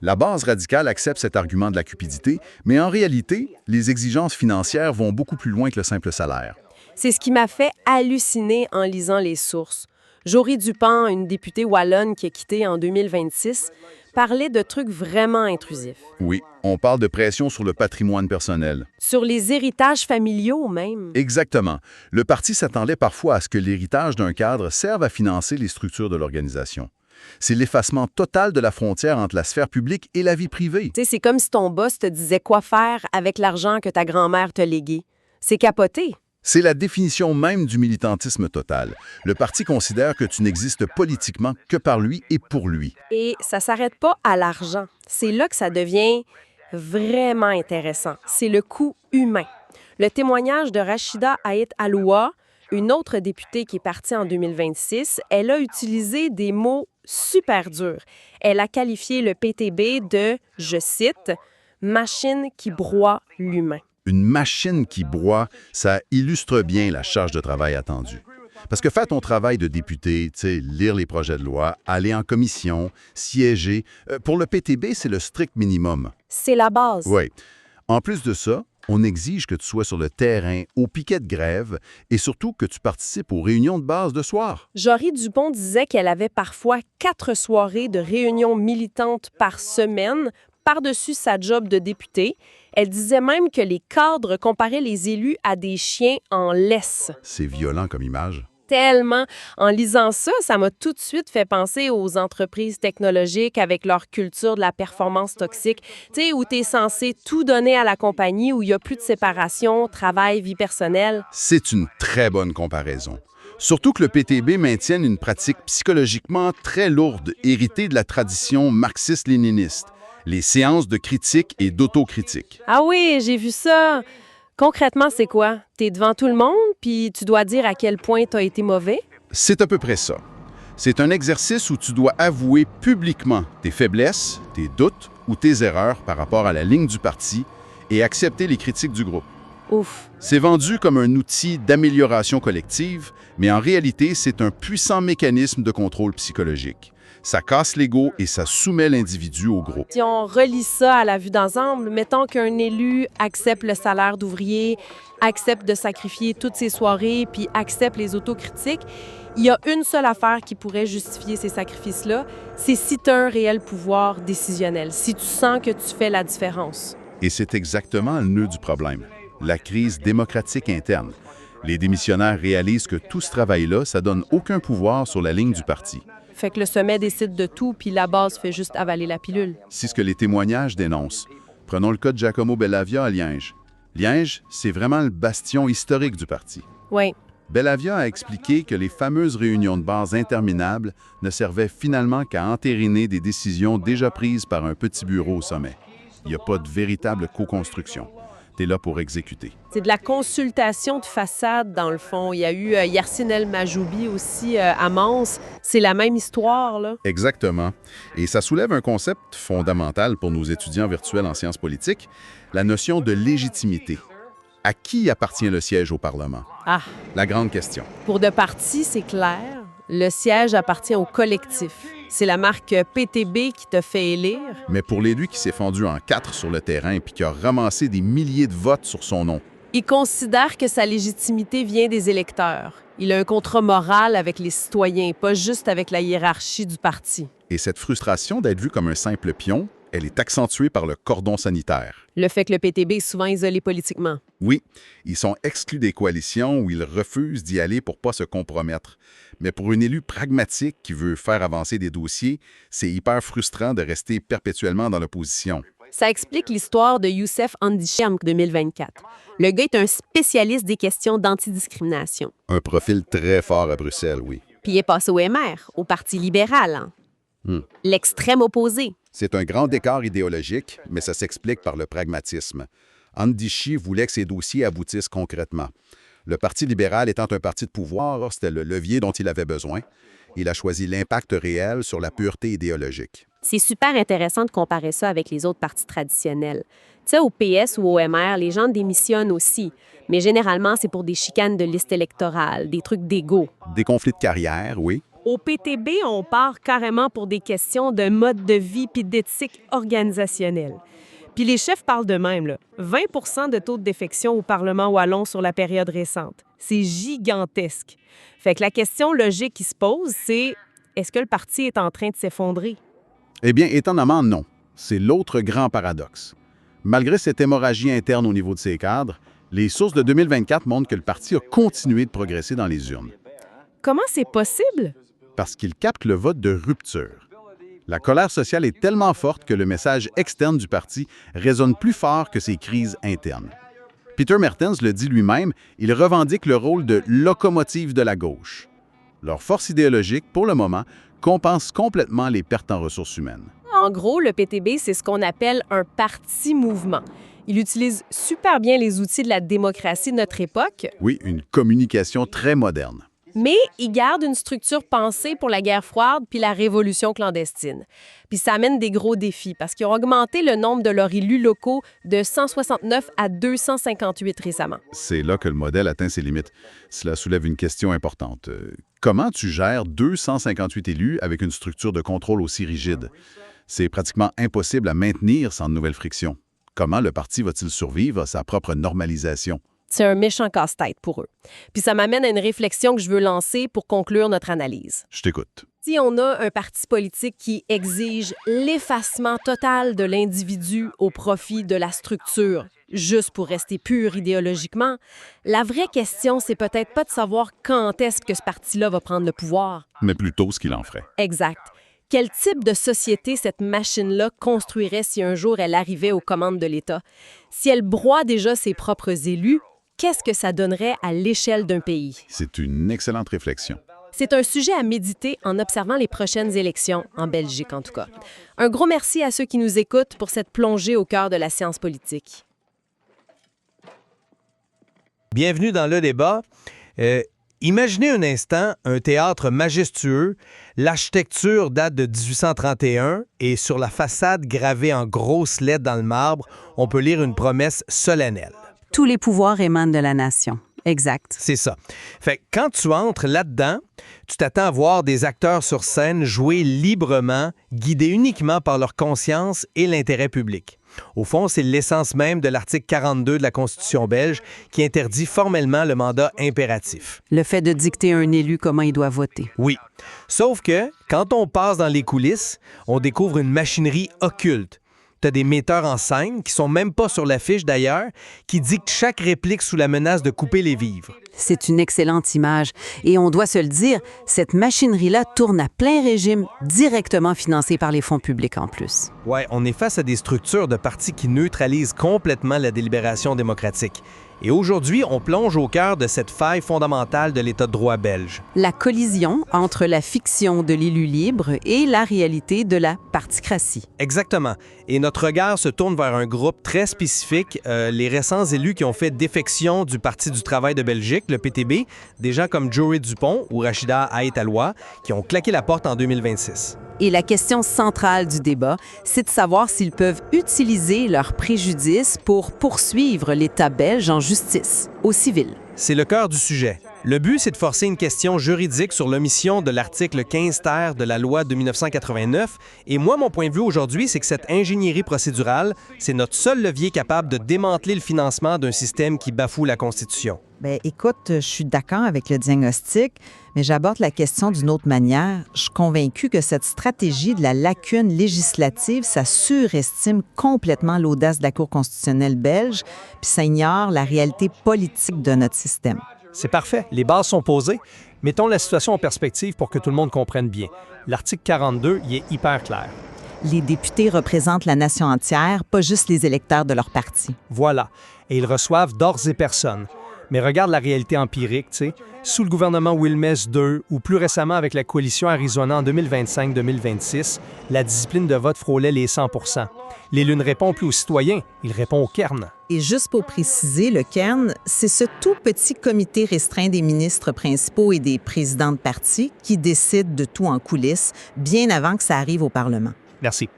La base radicale accepte cet argument de la cupidité, mais en réalité, les exigences financières vont beaucoup plus loin que le simple salaire. C'est ce qui m'a fait halluciner en lisant les sources. Jory Dupont, une députée wallonne qui a quitté en 2026, parlait de trucs vraiment intrusifs. Oui, on parle de pression sur le patrimoine personnel. Sur les héritages familiaux même. Exactement. Le parti s'attendait parfois à ce que l'héritage d'un cadre serve à financer les structures de l'organisation. C'est l'effacement total de la frontière entre la sphère publique et la vie privée. Tu sais, c'est comme si ton boss te disait quoi faire avec l'argent que ta grand-mère t'a légué. C'est capoté. C'est la définition même du militantisme total. Le parti considère que tu n'existes politiquement que par lui et pour lui. Et ça s'arrête pas à l'argent. C'est là que ça devient vraiment intéressant. C'est le coût humain. Le témoignage de Rachida Ait Alloua, une autre députée qui est partie en 2026, elle a utilisé des mots super durs. Elle a qualifié le PTB de, je cite, « machine qui broie l'humain ». Une machine qui broie, ça illustre bien la charge de travail attendue. Parce que faire ton travail de député, lire les projets de loi, aller en commission, siéger, pour le PTB, c'est le strict minimum. C'est la base. Oui. En plus de ça, on exige que tu sois sur le terrain, au piquet de grève, et surtout que tu participes aux réunions de base de soir. Jory Dupont disait qu'elle avait parfois 4 soirées de réunions militantes par semaine, par-dessus sa job de députée. Elle disait même que les cadres comparaient les élus à des chiens en laisse. C'est violent comme image. Tellement. En lisant ça, ça m'a tout de suite fait penser aux entreprises technologiques avec leur culture de la performance toxique, où tu es censé tout donner à la compagnie, où il n'y a plus de séparation, travail, vie personnelle. C'est une très bonne comparaison. Surtout que le PTB maintienne une pratique psychologiquement très lourde, héritée de la tradition marxiste-léniniste, les séances de critique et d'autocritique. Ah oui, j'ai vu ça. Concrètement, c'est quoi? T'es devant tout le monde, puis tu dois dire à quel point t'as été mauvais? C'est à peu près ça. C'est un exercice où tu dois avouer publiquement tes faiblesses, tes doutes ou tes erreurs par rapport à la ligne du parti et accepter les critiques du groupe. Ouf. C'est vendu comme un outil d'amélioration collective, mais en réalité, c'est un puissant mécanisme de contrôle psychologique. Ça casse l'ego et ça soumet l'individu au groupe. Si on relie ça à la vue d'ensemble, mettons qu'un élu accepte le salaire d'ouvrier, accepte de sacrifier toutes ses soirées, puis accepte les autocritiques, il y a une seule affaire qui pourrait justifier ces sacrifices-là, c'est si tu as un réel pouvoir décisionnel, si tu sens que tu fais la différence. Et c'est exactement le nœud du problème, la crise démocratique interne. Les démissionnaires réalisent que tout ce travail-là, ça donne aucun pouvoir sur la ligne du parti. Fait que le sommet décide de tout, puis la base fait juste avaler la pilule. C'est ce que les témoignages dénoncent. Prenons le cas de Giacomo Bellavia à Liège. Liège, c'est vraiment le bastion historique du parti. Oui. Bellavia a expliqué que les fameuses réunions de base interminables ne servaient finalement qu'à entériner des décisions déjà prises par un petit bureau au sommet. Il n'y a pas de véritable co-construction. Tu es là pour exécuter. C'est de la consultation de façade, dans le fond. Il y a eu Yassine El Majoubi aussi à Mons. C'est la même histoire, là. Exactement. Et ça soulève un concept fondamental pour nos étudiants virtuels en sciences politiques, la notion de légitimité. À qui appartient le siège au Parlement? Ah! La grande question. Pour de partis, c'est clair. Le siège appartient au collectif. C'est la marque PTB qui te fait élire. Mais pour l'élu qui s'est fendu en 4 sur le terrain et qui a ramassé des milliers de votes sur son nom, il considère que sa légitimité vient des électeurs. Il a un contrat moral avec les citoyens, pas juste avec la hiérarchie du parti. Et cette frustration d'être vu comme un simple pion, elle est accentuée par le cordon sanitaire. Le fait que le PTB est souvent isolé politiquement. Oui, ils sont exclus des coalitions où ils refusent d'y aller pour pas se compromettre. Mais pour une élue pragmatique qui veut faire avancer des dossiers, c'est hyper frustrant de rester perpétuellement dans l'opposition. Ça explique l'histoire de Youssef Handichi en 2024. Le gars est un spécialiste des questions d'antidiscrimination. Un profil très fort à Bruxelles, oui. Puis il est passé au MR, au Parti libéral. L'extrême opposé. C'est un grand écart idéologique, mais ça s'explique par le pragmatisme. Handichi voulait que ses dossiers aboutissent concrètement. Le Parti libéral étant un parti de pouvoir, c'était le levier dont il avait besoin. Il a choisi l'impact réel sur la pureté idéologique. C'est super intéressant de comparer ça avec les autres partis traditionnels. Tu sais, au PS ou au MR, les gens démissionnent aussi. Mais généralement, c'est pour des chicanes de liste électorale, des trucs d'égo. Des conflits de carrière, oui. Au PTB, on part carrément pour des questions de mode de vie puis d'éthique organisationnelle. Puis les chefs parlent d'eux-mêmes, là. 20 de taux de défection au Parlement wallon sur la période récente. C'est gigantesque. Fait que la question logique qui se pose, c'est est-ce que le parti est en train de s'effondrer? Eh bien, étonnamment, non. C'est l'autre grand paradoxe. Malgré cette hémorragie interne au niveau de ses cadres, les sources de 2024 montrent que le parti a continué de progresser dans les urnes. Comment c'est possible? Parce qu'il capte le vote de rupture. La colère sociale est tellement forte que le message externe du parti résonne plus fort que ses crises internes. Peter Mertens le dit lui-même, il revendique le rôle de locomotive de la gauche. Leur force idéologique, pour le moment, compense complètement les pertes en ressources humaines. En gros, le PTB, c'est ce qu'on appelle un parti-mouvement. Il utilise super bien les outils de la démocratie de notre époque, Oui, une communication très moderne. mais il garde une structure pensée pour la guerre froide puis la révolution clandestine. Puis ça amène des gros défis parce qu'ils ont augmenté le nombre de leurs élus locaux de 169 à 258 récemment. C'est là que le modèle atteint ses limites. Cela soulève une question importante. Comment tu gères 258 élus avec une structure de contrôle aussi rigide? C'est pratiquement impossible à maintenir sans de nouvelles frictions. Comment le parti va-t-il survivre à sa propre normalisation? C'est un méchant casse-tête pour eux. Puis ça m'amène à une réflexion que je veux lancer pour conclure notre analyse. Je t'écoute. Si on a un parti politique qui exige l'effacement total de l'individu au profit de la structure, juste pour rester pur idéologiquement, la vraie question, c'est peut-être pas de savoir quand est-ce que ce parti-là va prendre le pouvoir. Mais plutôt ce qu'il en ferait. Exact. Quel type de société cette machine-là construirait si un jour elle arrivait aux commandes de l'État? Si elle broie déjà ses propres élus, qu'est-ce que ça donnerait à l'échelle d'un pays? C'est une excellente réflexion. C'est un sujet à méditer en observant les prochaines élections, en Belgique en tout cas. Un gros merci à ceux qui nous écoutent pour cette plongée au cœur de la science politique. Bienvenue dans le débat. Imaginez un instant un théâtre majestueux. L'architecture date de 1831 et sur la façade gravée en grosses lettres dans le marbre, on peut lire une promesse solennelle. Tous les pouvoirs émanent de la nation. Exact. C'est ça. Fait que quand tu entres là-dedans, tu t'attends à voir des acteurs sur scène jouer librement, guidés uniquement par leur conscience et l'intérêt public. Au fond, c'est l'essence même de l'article 42 de la Constitution belge qui interdit formellement le mandat impératif. Le fait de dicter à un élu comment il doit voter. Oui. Sauf que, quand on passe dans les coulisses, on découvre une machinerie occulte. Tu as des metteurs en scène, qui sont même pas sur l'affiche d'ailleurs, qui dictent chaque réplique sous la menace de couper les vivres. C'est une excellente image. Et on doit se le dire, cette machinerie-là tourne à plein régime, directement financée par les fonds publics en plus. Ouais, on est face à des structures de partis qui neutralisent complètement la délibération démocratique. Et aujourd'hui, on plonge au cœur de cette faille fondamentale de l'État de droit belge. La collision entre la fiction de l'élu libre et la réalité de la particratie. Exactement. Et notre regard se tourne vers un groupe très spécifique, les récents élus qui ont fait défection du Parti du travail de Belgique, le PTB, des gens comme Jory Dupont ou Rachida Haït-Aloua, qui ont claqué la porte en 2026. Et la question centrale du débat, c'est de savoir s'ils peuvent utiliser leurs préjudices pour poursuivre l'État belge en justice, au civil. C'est le cœur du sujet. Le but, c'est de forcer une question juridique sur l'omission de l'article 15 ter de la loi de 1989. Et moi, mon point de vue aujourd'hui, c'est que cette ingénierie procédurale, c'est notre seul levier capable de démanteler le financement d'un système qui bafoue la Constitution. Bien, écoute, je suis d'accord avec le diagnostic, mais j'aborde la question d'une autre manière. Je suis convaincue que cette stratégie de la lacune législative, ça surestime complètement l'audace de la Cour constitutionnelle belge, puis ça ignore la réalité politique de notre système. C'est parfait. Les bases sont posées. Mettons la situation en perspective pour que tout le monde comprenne bien. L'article 42, il est hyper clair. Les députés représentent la nation entière, pas juste les électeurs de leur parti. Voilà. Et ils reçoivent d'ores et personne. Mais regarde la réalité empirique, tu sais. Sous le gouvernement Wilmes II ou plus récemment avec la coalition Arizona en 2025-2026, la discipline de vote frôlait les 100 %. L'élu ne répond plus aux citoyens, il répond au Kern. Et juste pour préciser, le Kern, c'est ce tout petit comité restreint des ministres principaux et des présidents de parti qui décide de tout en coulisses, bien avant que ça arrive au Parlement. Merci.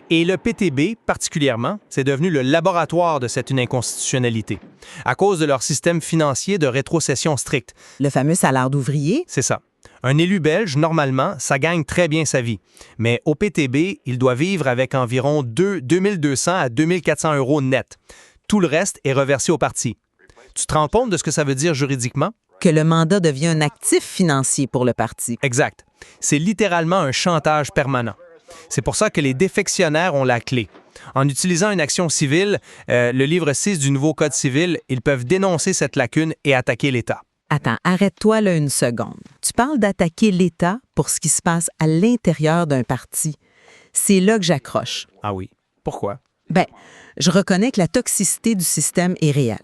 Et le PTB, particulièrement, c'est devenu le laboratoire de cette inconstitutionnalité, à cause de leur système financier de rétrocession stricte. Le fameux salaire d'ouvrier. C'est ça. Un élu belge, normalement, ça gagne très bien sa vie. Mais au PTB, il doit vivre avec environ 2200 à 2400 € net. Tout le reste est reversé au parti. Tu te rends compte de ce que ça veut dire juridiquement? Que le mandat devient un actif financier pour le parti. Exact. C'est littéralement un chantage permanent. C'est pour ça que les défectionnaires ont la clé. En utilisant une action civile, le livre 6 du nouveau Code civil, ils peuvent dénoncer cette lacune et attaquer l'État. Attends, arrête-toi là une seconde. Tu parles d'attaquer l'État pour ce qui se passe à l'intérieur d'un parti. C'est là que j'accroche. Ah oui. Pourquoi? Bien, je reconnais que la toxicité du système est réelle.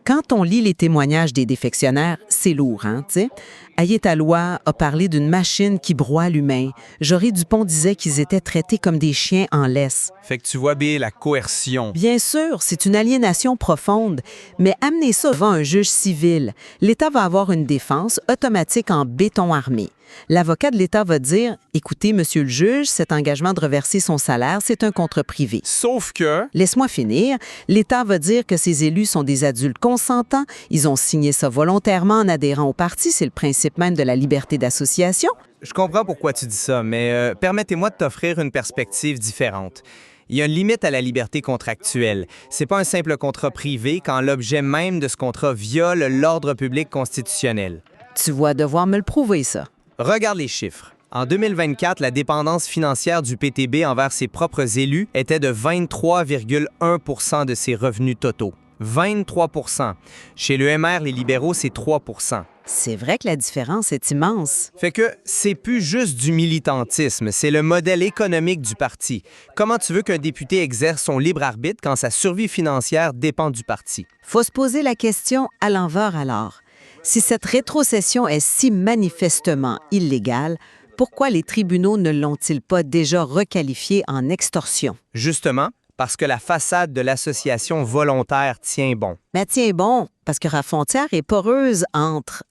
Quand on lit les témoignages des défectionnaires, c'est lourd, hein, tu sais. Ayétaloua a parlé d'une machine qui broie l'humain. Jory Dupont disait qu'ils étaient traités comme des chiens en laisse. Fait que tu vois bien la coercion. Bien sûr, c'est une aliénation profonde, mais amenez ça devant un juge civil. L'État va avoir une défense automatique en béton armé. L'avocat de l'État va dire « Écoutez, monsieur le juge, cet engagement de reverser son salaire, c'est un contrat privé. » Sauf que... Laisse-moi finir. L'État va dire que ces élus sont des adultes consentants. Ils ont signé ça volontairement en adhérant au parti. C'est le principe même de la liberté d'association. Je comprends pourquoi tu dis ça, mais permettez-moi de t'offrir une perspective différente. Il y a une limite à la liberté contractuelle. C'est pas un simple contrat privé quand l'objet même de ce contrat viole l'ordre public constitutionnel. Tu vas devoir me le prouver, ça. Regarde les chiffres. En 2024, la dépendance financière du PTB envers ses propres élus était de 23,1 % de ses revenus totaux. 23 %. Chez le MR, les libéraux, c'est 3 %. C'est vrai que la différence est immense. Fait que c'est plus juste du militantisme, c'est le modèle économique du parti. Comment tu veux qu'un député exerce son libre arbitre quand sa survie financière dépend du parti? Faut se poser la question à l'envers alors. Si cette rétrocession est si manifestement illégale, pourquoi les tribunaux ne l'ont-ils pas déjà requalifiée en extorsion? Justement, parce que la façade de l'association volontaire tient bon. Mais tiens bon, parce que Rafontière est poreuse entre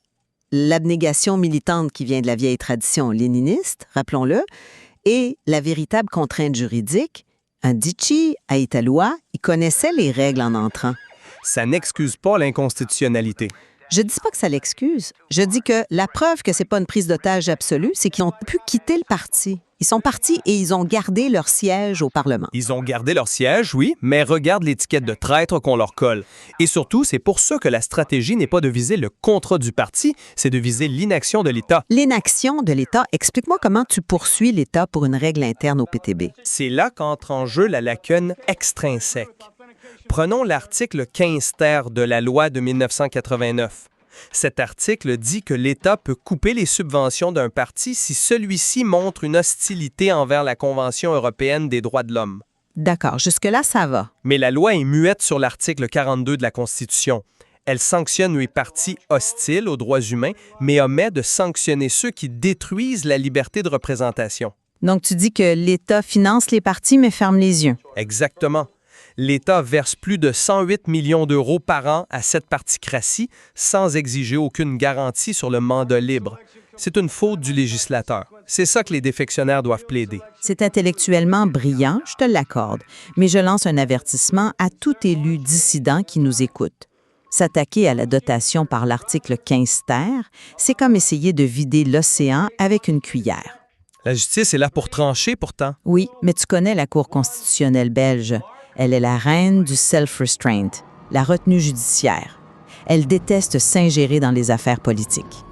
l'abnégation militante qui vient de la vieille tradition léniniste, rappelons-le, et la véritable contrainte juridique. Un Ditchi, Ayétaloua, il connaissait les règles en entrant. Ça n'excuse pas l'inconstitutionnalité. Je dis pas que ça l'excuse. Je dis que la preuve que c'est pas une prise d'otage absolue, c'est qu'ils ont pu quitter le parti. Ils sont partis et ils ont gardé leur siège au Parlement. Ils ont gardé leur siège, oui, mais regarde l'étiquette de traître qu'on leur colle. Et surtout, c'est pour ça que la stratégie n'est pas de viser le contrat du parti, c'est de viser l'inaction de l'État. L'inaction de l'État, explique-moi comment tu poursuis l'État pour une règle interne au PTB. C'est là qu'entre en jeu la lacune extrinsèque. Prenons l'article 15 ter de la loi de 1989. Cet article dit que l'État peut couper les subventions d'un parti si celui-ci montre une hostilité envers la Convention européenne des droits de l'homme. D'accord, jusque-là, ça va. Mais la loi est muette sur l'article 42 de la Constitution. Elle sanctionne les partis hostiles aux droits humains, mais omet de sanctionner ceux qui détruisent la liberté de représentation. Donc, tu dis que l'État finance les partis, mais ferme les yeux. Exactement. L'État verse plus de 108 millions d'euros par an à cette particratie sans exiger aucune garantie sur le mandat libre. C'est une faute du législateur. C'est ça que les défectionnaires doivent plaider. C'est intellectuellement brillant, je te l'accorde, mais je lance un avertissement à tout élu dissident qui nous écoute. S'attaquer à la dotation par l'article 15 ter, c'est comme essayer de vider l'océan avec une cuillère. La justice est là pour trancher, pourtant. Oui, mais tu connais la Cour constitutionnelle belge. Elle est la reine du self-restraint, la retenue judiciaire. Elle déteste s'ingérer dans les affaires politiques.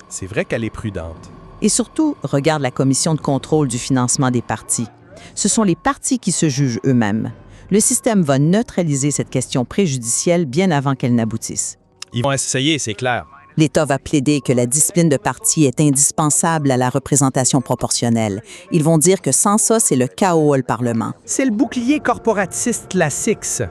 C'est vrai qu'elle est prudente. Et surtout, regarde la commission de contrôle du financement des partis. Ce sont les partis qui se jugent eux-mêmes. Le système va neutraliser cette question préjudicielle bien avant qu'elle n'aboutisse. Ils vont essayer, c'est clair. L'État va plaider que la discipline de parti est indispensable à la représentation proportionnelle. Ils vont dire que sans ça, c'est le chaos au Parlement. C'est le bouclier corporatiste classique, ça.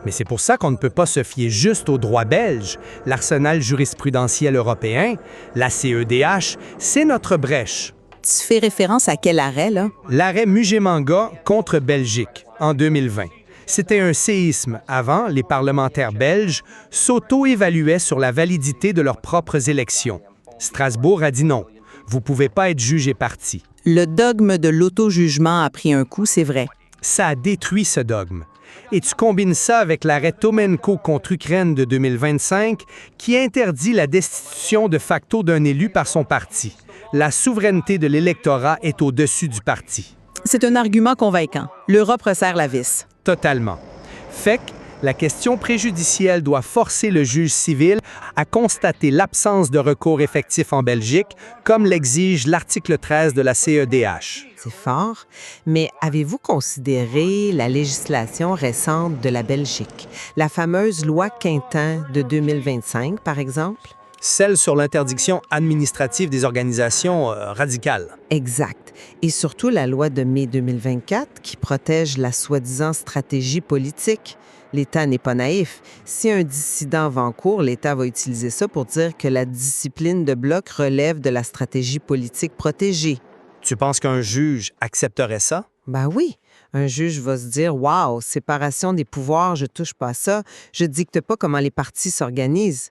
Mais c'est pour ça qu'on ne peut pas se fier juste au droit belge. L'arsenal jurisprudentiel européen, la CEDH, c'est notre brèche. Tu fais référence à quel arrêt, là? L'arrêt Mugemanga contre Belgique, en 2020. C'était un séisme. Avant, les parlementaires belges s'auto-évaluaient sur la validité de leurs propres élections. Strasbourg a dit non. Vous ne pouvez pas être jugé parti. Le dogme de l'auto-jugement a pris un coup, c'est vrai. Ça a détruit ce dogme. Et tu combines ça avec l'arrêt Tomenko contre Ukraine de 2025 qui interdit la destitution de facto d'un élu par son parti. La souveraineté de l'électorat est au-dessus du parti. C'est un argument convaincant. L'Europe resserre la vis. Totalement. Fait que la question préjudicielle doit forcer le juge civil à constater l'absence de recours effectif en Belgique, comme l'exige l'article 13 de la CEDH. C'est fort, mais avez-vous considéré la législation récente de la Belgique, la fameuse loi Quintin de 2025, par exemple? Celle sur l'interdiction administrative des organisations radicales. Exact. Et surtout la loi de mai 2024 qui protège la soi-disant stratégie politique. l'État n'est pas naïf. Si un dissident va en cours, l'État va utiliser ça pour dire que la discipline de bloc relève de la stratégie politique protégée. Tu penses qu'un juge accepterait ça? Ben oui, un juge va se dire « Wow, séparation des pouvoirs, je touche pas à ça, je dicte pas comment les partis s'organisent. »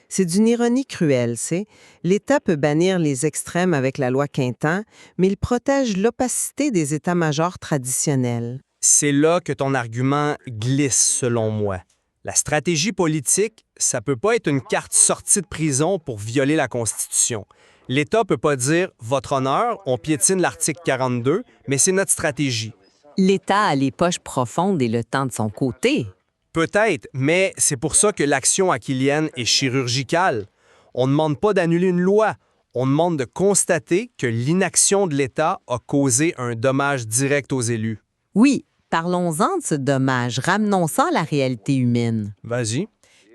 C'est d'une ironie cruelle, c'est. L'État peut bannir les extrêmes avec la loi Quintin, mais il protège l'opacité des états-majors traditionnels. C'est là que ton argument glisse, selon moi. La stratégie politique, ça peut pas être une carte sortie de prison pour violer la Constitution. L'État peut pas dire « Votre honneur, on piétine l'article 42, mais c'est notre stratégie ». L'État a les poches profondes et le temps de son côté. Peut-être, mais c'est pour ça que l'action aquilienne est chirurgicale. On ne demande pas d'annuler une loi, on demande de constater que l'inaction de l'État a causé un dommage direct aux élus. Oui, parlons-en de ce dommage. Ramenons ça à la réalité humaine. Vas-y.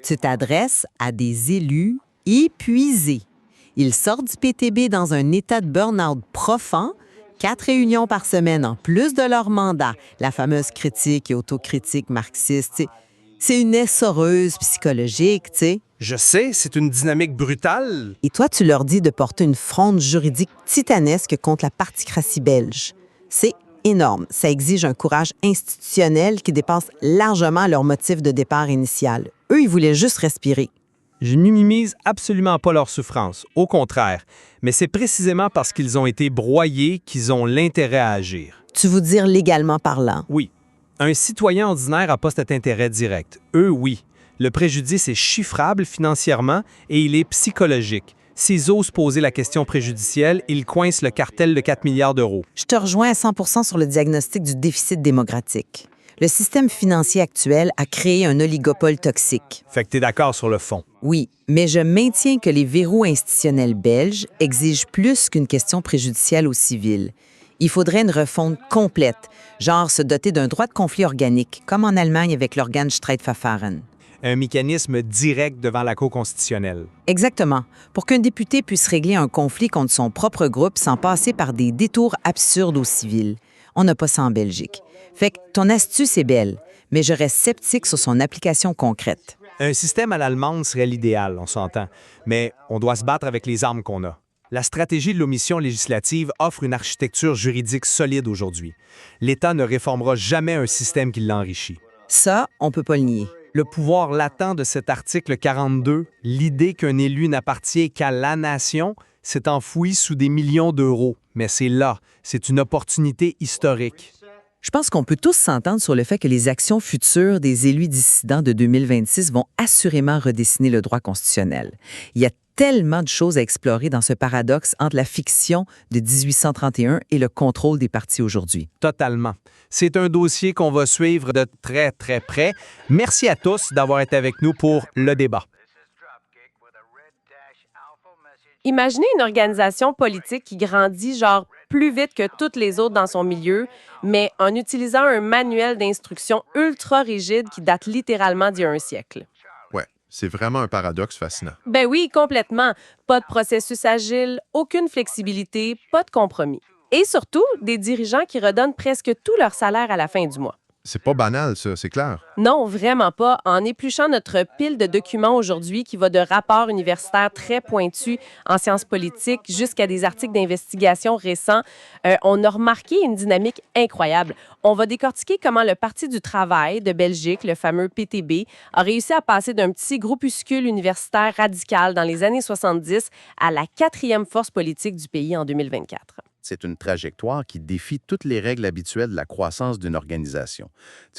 Tu t'adresses à des élus épuisés. Ils sortent du PTB dans un état de burn-out profond, 4 réunions par semaine en plus de leur mandat, la fameuse critique et autocritique marxiste. C'est une essoreuse psychologique, tu sais. Je sais, c'est une dynamique brutale. Et toi, tu leur dis de porter une fronde juridique titanesque contre la particratie belge. C'est énorme. Ça exige un courage institutionnel qui dépasse largement leur motif de départ initial. Eux, ils voulaient juste respirer. Je ne minimise absolument pas leur souffrance, au contraire, mais c'est précisément parce qu'ils ont été broyés qu'ils ont l'intérêt à agir. Tu veux dire légalement parlant? Oui. Un citoyen ordinaire n'a pas cet intérêt direct. Eux, oui. Le préjudice est chiffrable financièrement et il est psychologique. S'ils osent poser la question préjudicielle, ils coincent le cartel de 4 milliards d'euros. Je te rejoins à 100% sur le diagnostic du déficit démocratique. Le système financier actuel a créé un oligopole toxique. Fait que t'es d'accord sur le fond. Oui, mais je maintiens que les verrous institutionnels belges exigent plus qu'une question préjudicielle au civil. Il faudrait une refonte complète, genre se doter d'un droit de conflit organique, comme en Allemagne avec l'organe Streitverfahren. Un mécanisme direct devant la Cour constitutionnelle. Exactement, pour qu'un député puisse régler un conflit contre son propre groupe sans passer par des détours absurdes au civil. On n'a pas ça en Belgique. Fait que ton astuce est belle, mais je reste sceptique sur son application concrète. Un système à l'allemande serait l'idéal, on s'entend, mais on doit se battre avec les armes qu'on a. La stratégie de l'omission législative offre une architecture juridique solide aujourd'hui. L'État ne réformera jamais un système qui l'enrichit. Ça, on peut pas le nier. Le pouvoir latent de cet article 42, l'idée qu'un élu n'appartient qu'à la nation, s'est enfoui sous des millions d'euros. Mais c'est là, c'est une opportunité historique. Je pense qu'on peut tous s'entendre sur le fait que les actions futures des élus dissidents de 2026 vont assurément redessiner le droit constitutionnel. Il y a tellement de choses à explorer dans ce paradoxe entre la fiction de 1831 et le contrôle des partis aujourd'hui. Totalement. C'est un dossier qu'on va suivre de très, très près. Merci à tous d'avoir été avec nous pour le débat. Imaginez une organisation politique qui grandit genre plus vite que toutes les autres dans son milieu, mais en utilisant un manuel d'instruction ultra rigide qui date littéralement d'il y a un siècle. Ouais, c'est vraiment un paradoxe fascinant. Ben oui, complètement. Pas de processus agile, aucune flexibilité, pas de compromis. Et surtout, des dirigeants qui redonnent presque tout leur salaire à la fin du mois. C'est pas banal, ça, c'est clair. Non, vraiment pas. En épluchant notre pile de documents aujourd'hui qui va de rapports universitaires très pointus en sciences politiques jusqu'à des articles d'investigation récents, on a remarqué une dynamique incroyable. On va décortiquer comment le Parti du travail de Belgique, le fameux PTB, a réussi à passer d'un petit groupuscule universitaire radical dans les années 70 à la 4e force politique du pays en 2024. C'est une trajectoire qui défie toutes les règles habituelles de la croissance d'une organisation.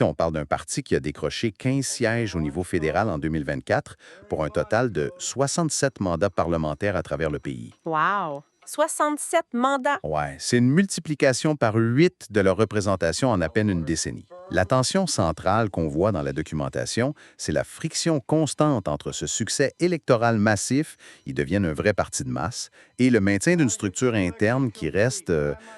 On parle d'un parti qui a décroché 15 sièges au niveau fédéral en 2024 pour un total de 67 mandats parlementaires à travers le pays. Wow! 67 mandats! Ouais, c'est une multiplication par 8 de leur représentation en à peine une décennie. La tension centrale qu'on voit dans la documentation, c'est la friction constante entre ce succès électoral massif, ils deviennent un vrai parti de masse, et le maintien d'une structure interne qui reste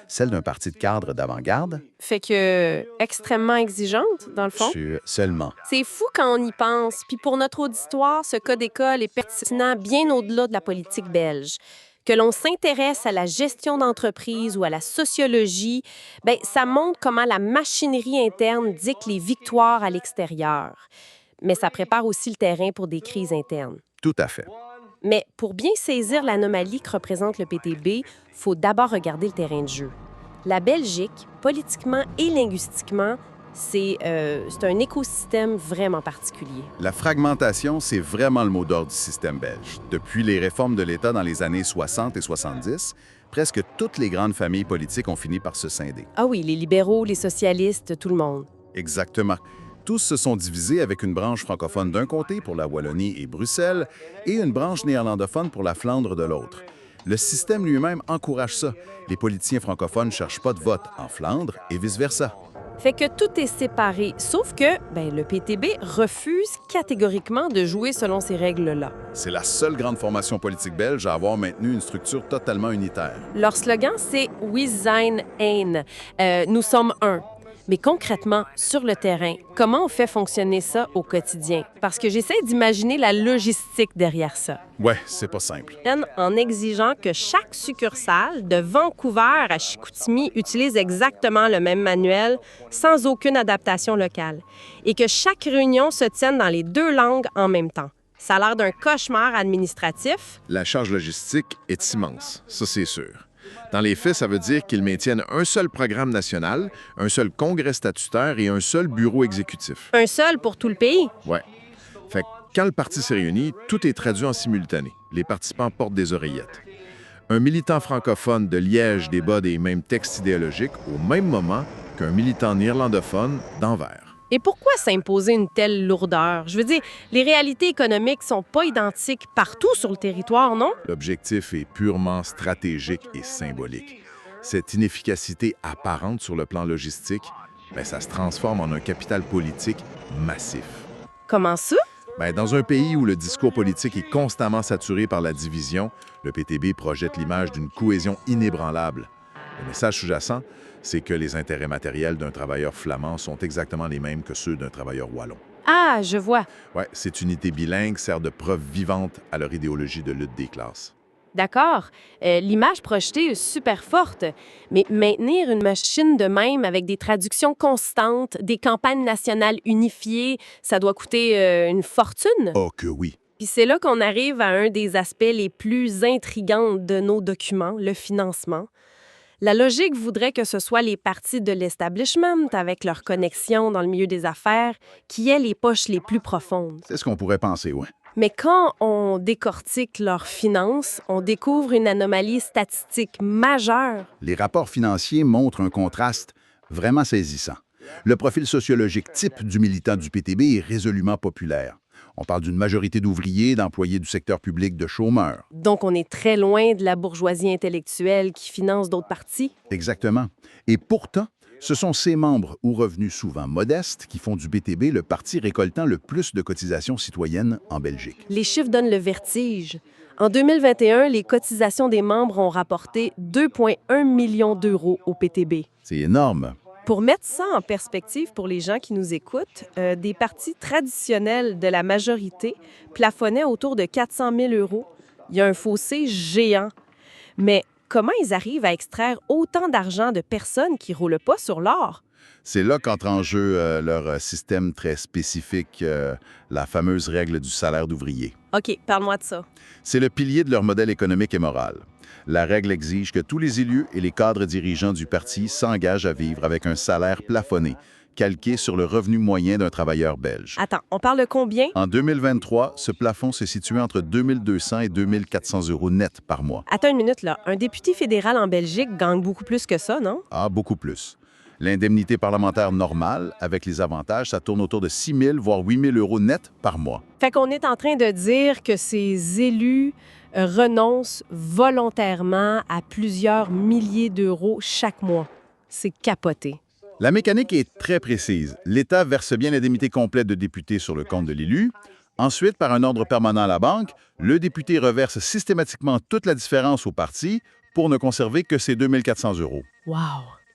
celle d'un parti de cadre d'avant-garde. Fait que extrêmement exigeante, dans le fond. Seulement. C'est fou quand on y pense. Puis pour notre auditoire, ce cas d'école est pertinent bien au-delà de la politique belge. Que l'on s'intéresse à la gestion d'entreprise ou à la sociologie, bien, ça montre comment la machinerie interne dicte les victoires à l'extérieur. Mais ça prépare aussi le terrain pour des crises internes. Tout à fait. Mais pour bien saisir l'anomalie que représente le PTB, il faut d'abord regarder le terrain de jeu. La Belgique, politiquement et linguistiquement, c'est un écosystème vraiment particulier. La fragmentation, c'est vraiment le mot d'ordre du système belge. Depuis les réformes de l'État dans les années 60 et 70, presque toutes les grandes familles politiques ont fini par se scinder. Ah oui, les libéraux, les socialistes, tout le monde. Exactement. Tous se sont divisés avec une branche francophone d'un côté pour la Wallonie et Bruxelles et une branche néerlandophone pour la Flandre de l'autre. Le système lui-même encourage ça. Les politiciens francophones ne cherchent pas de vote en Flandre et vice-versa. Fait que tout est séparé, sauf que le PTB refuse catégoriquement de jouer selon ces règles-là. C'est la seule grande formation politique belge à avoir maintenu une structure totalement unitaire. Leur slogan, c'est « We zijn één ». Nous sommes un. Mais concrètement, sur le terrain, comment on fait fonctionner ça au quotidien? Parce que j'essaie d'imaginer la logistique derrière ça. Ouais, c'est pas simple. En exigeant que chaque succursale, de Vancouver à Chicoutimi, utilise exactement le même manuel, sans aucune adaptation locale. Et que chaque réunion se tienne dans les 2 langues en même temps. Ça a l'air d'un cauchemar administratif. La charge logistique est immense, ça c'est sûr. Dans les faits, ça veut dire qu'ils maintiennent un seul programme national, un seul congrès statutaire et un seul bureau exécutif. Un seul pour tout le pays? Ouais. Fait que quand le parti s'est réuni, tout est traduit en simultané. Les participants portent des oreillettes. Un militant francophone de Liège débat des mêmes textes idéologiques au même moment qu'un militant néerlandophone d'Anvers. Et pourquoi s'imposer une telle lourdeur? Je veux dire, les réalités économiques sont pas identiques partout sur le territoire, non? L'objectif est purement stratégique et symbolique. Cette inefficacité apparente sur le plan logistique, ça se transforme en un capital politique massif. Comment ça? Dans un pays où le discours politique est constamment saturé par la division, le PTB projette l'image d'une cohésion inébranlable. Le message sous-jacent, c'est que les intérêts matériels d'un travailleur flamand sont exactement les mêmes que ceux d'un travailleur wallon. Ah, je vois. Ouais, cette unité bilingue sert de preuve vivante à leur idéologie de lutte des classes. D'accord. L'image projetée est super forte, mais maintenir une machine de même avec des traductions constantes, des campagnes nationales unifiées, ça doit coûter une fortune? Oh que oui! Puis c'est là qu'on arrive à un des aspects les plus intrigants de nos documents, le financement. La logique voudrait que ce soit les partis de l'establishment, avec leur connexion dans le milieu des affaires, qui aient les poches les plus profondes. C'est ce qu'on pourrait penser, oui. Mais quand on décortique leurs finances, on découvre une anomalie statistique majeure. Les rapports financiers montrent un contraste vraiment saisissant. Le profil sociologique type du militant du PTB est résolument populaire. On parle d'une majorité d'ouvriers, d'employés du secteur public, de chômeurs. Donc, on est très loin de la bourgeoisie intellectuelle qui finance d'autres partis. Exactement. Et pourtant, ce sont ces membres aux revenus souvent modestes qui font du PTB le parti récoltant le plus de cotisations citoyennes en Belgique. Les chiffres donnent le vertige. En 2021, les cotisations des membres ont rapporté 2,1 millions d'euros au PTB. C'est énorme. Pour mettre ça en perspective pour les gens qui nous écoutent, des partis traditionnels de la majorité plafonnaient autour de 400 000 euros. Il y a un fossé géant. Mais comment ils arrivent à extraire autant d'argent de personnes qui ne roulent pas sur l'or? C'est là qu'entre en jeu leur système très spécifique, la fameuse règle du salaire d'ouvrier. OK, parle-moi de ça. C'est le pilier de leur modèle économique et moral. La règle exige que tous les élus et les cadres dirigeants du parti s'engagent à vivre avec un salaire plafonné, calqué sur le revenu moyen d'un travailleur belge. Attends, on parle de combien? En 2023, ce plafond se situait entre 2 200 et 2 400 euros net par mois. Attends une minute, là. Un député fédéral en Belgique gagne beaucoup plus que ça, non? Ah, beaucoup plus. L'indemnité parlementaire normale, avec les avantages, ça tourne autour de 6 000 voire 8 000 euros net par mois. Fait qu'on est en train de dire que ces élus renoncent volontairement à plusieurs milliers d'euros chaque mois. C'est capoté. La mécanique est très précise. L'État verse bien l'indemnité complète de député sur le compte de l'élu. Ensuite, par un ordre permanent à la banque, le député reverse systématiquement toute la différence au parti pour ne conserver que ses 2 400 euros. Wow!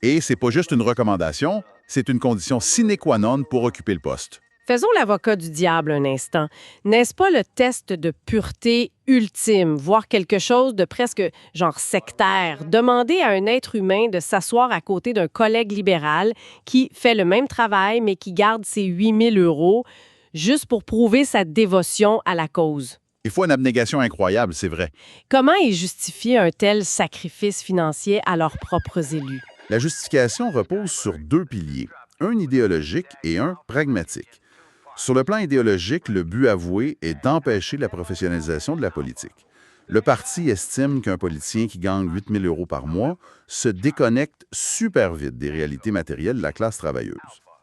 Et c'est pas juste une recommandation, c'est une condition sine qua non pour occuper le poste. Faisons l'avocat du diable un instant. N'est-ce pas le test de pureté ultime, voire quelque chose de presque genre sectaire, demander à un être humain de s'asseoir à côté d'un collègue libéral qui fait le même travail mais qui garde ses 8 000 € juste pour prouver sa dévotion à la cause? Il faut une abnégation incroyable, c'est vrai. Comment est justifié un tel sacrifice financier à leurs propres élus? La justification repose sur 2 piliers, un idéologique et un pragmatique. Sur le plan idéologique, le but avoué est d'empêcher la professionnalisation de la politique. Le parti estime qu'un politicien qui gagne 8 000 € par mois se déconnecte super vite des réalités matérielles de la classe travailleuse.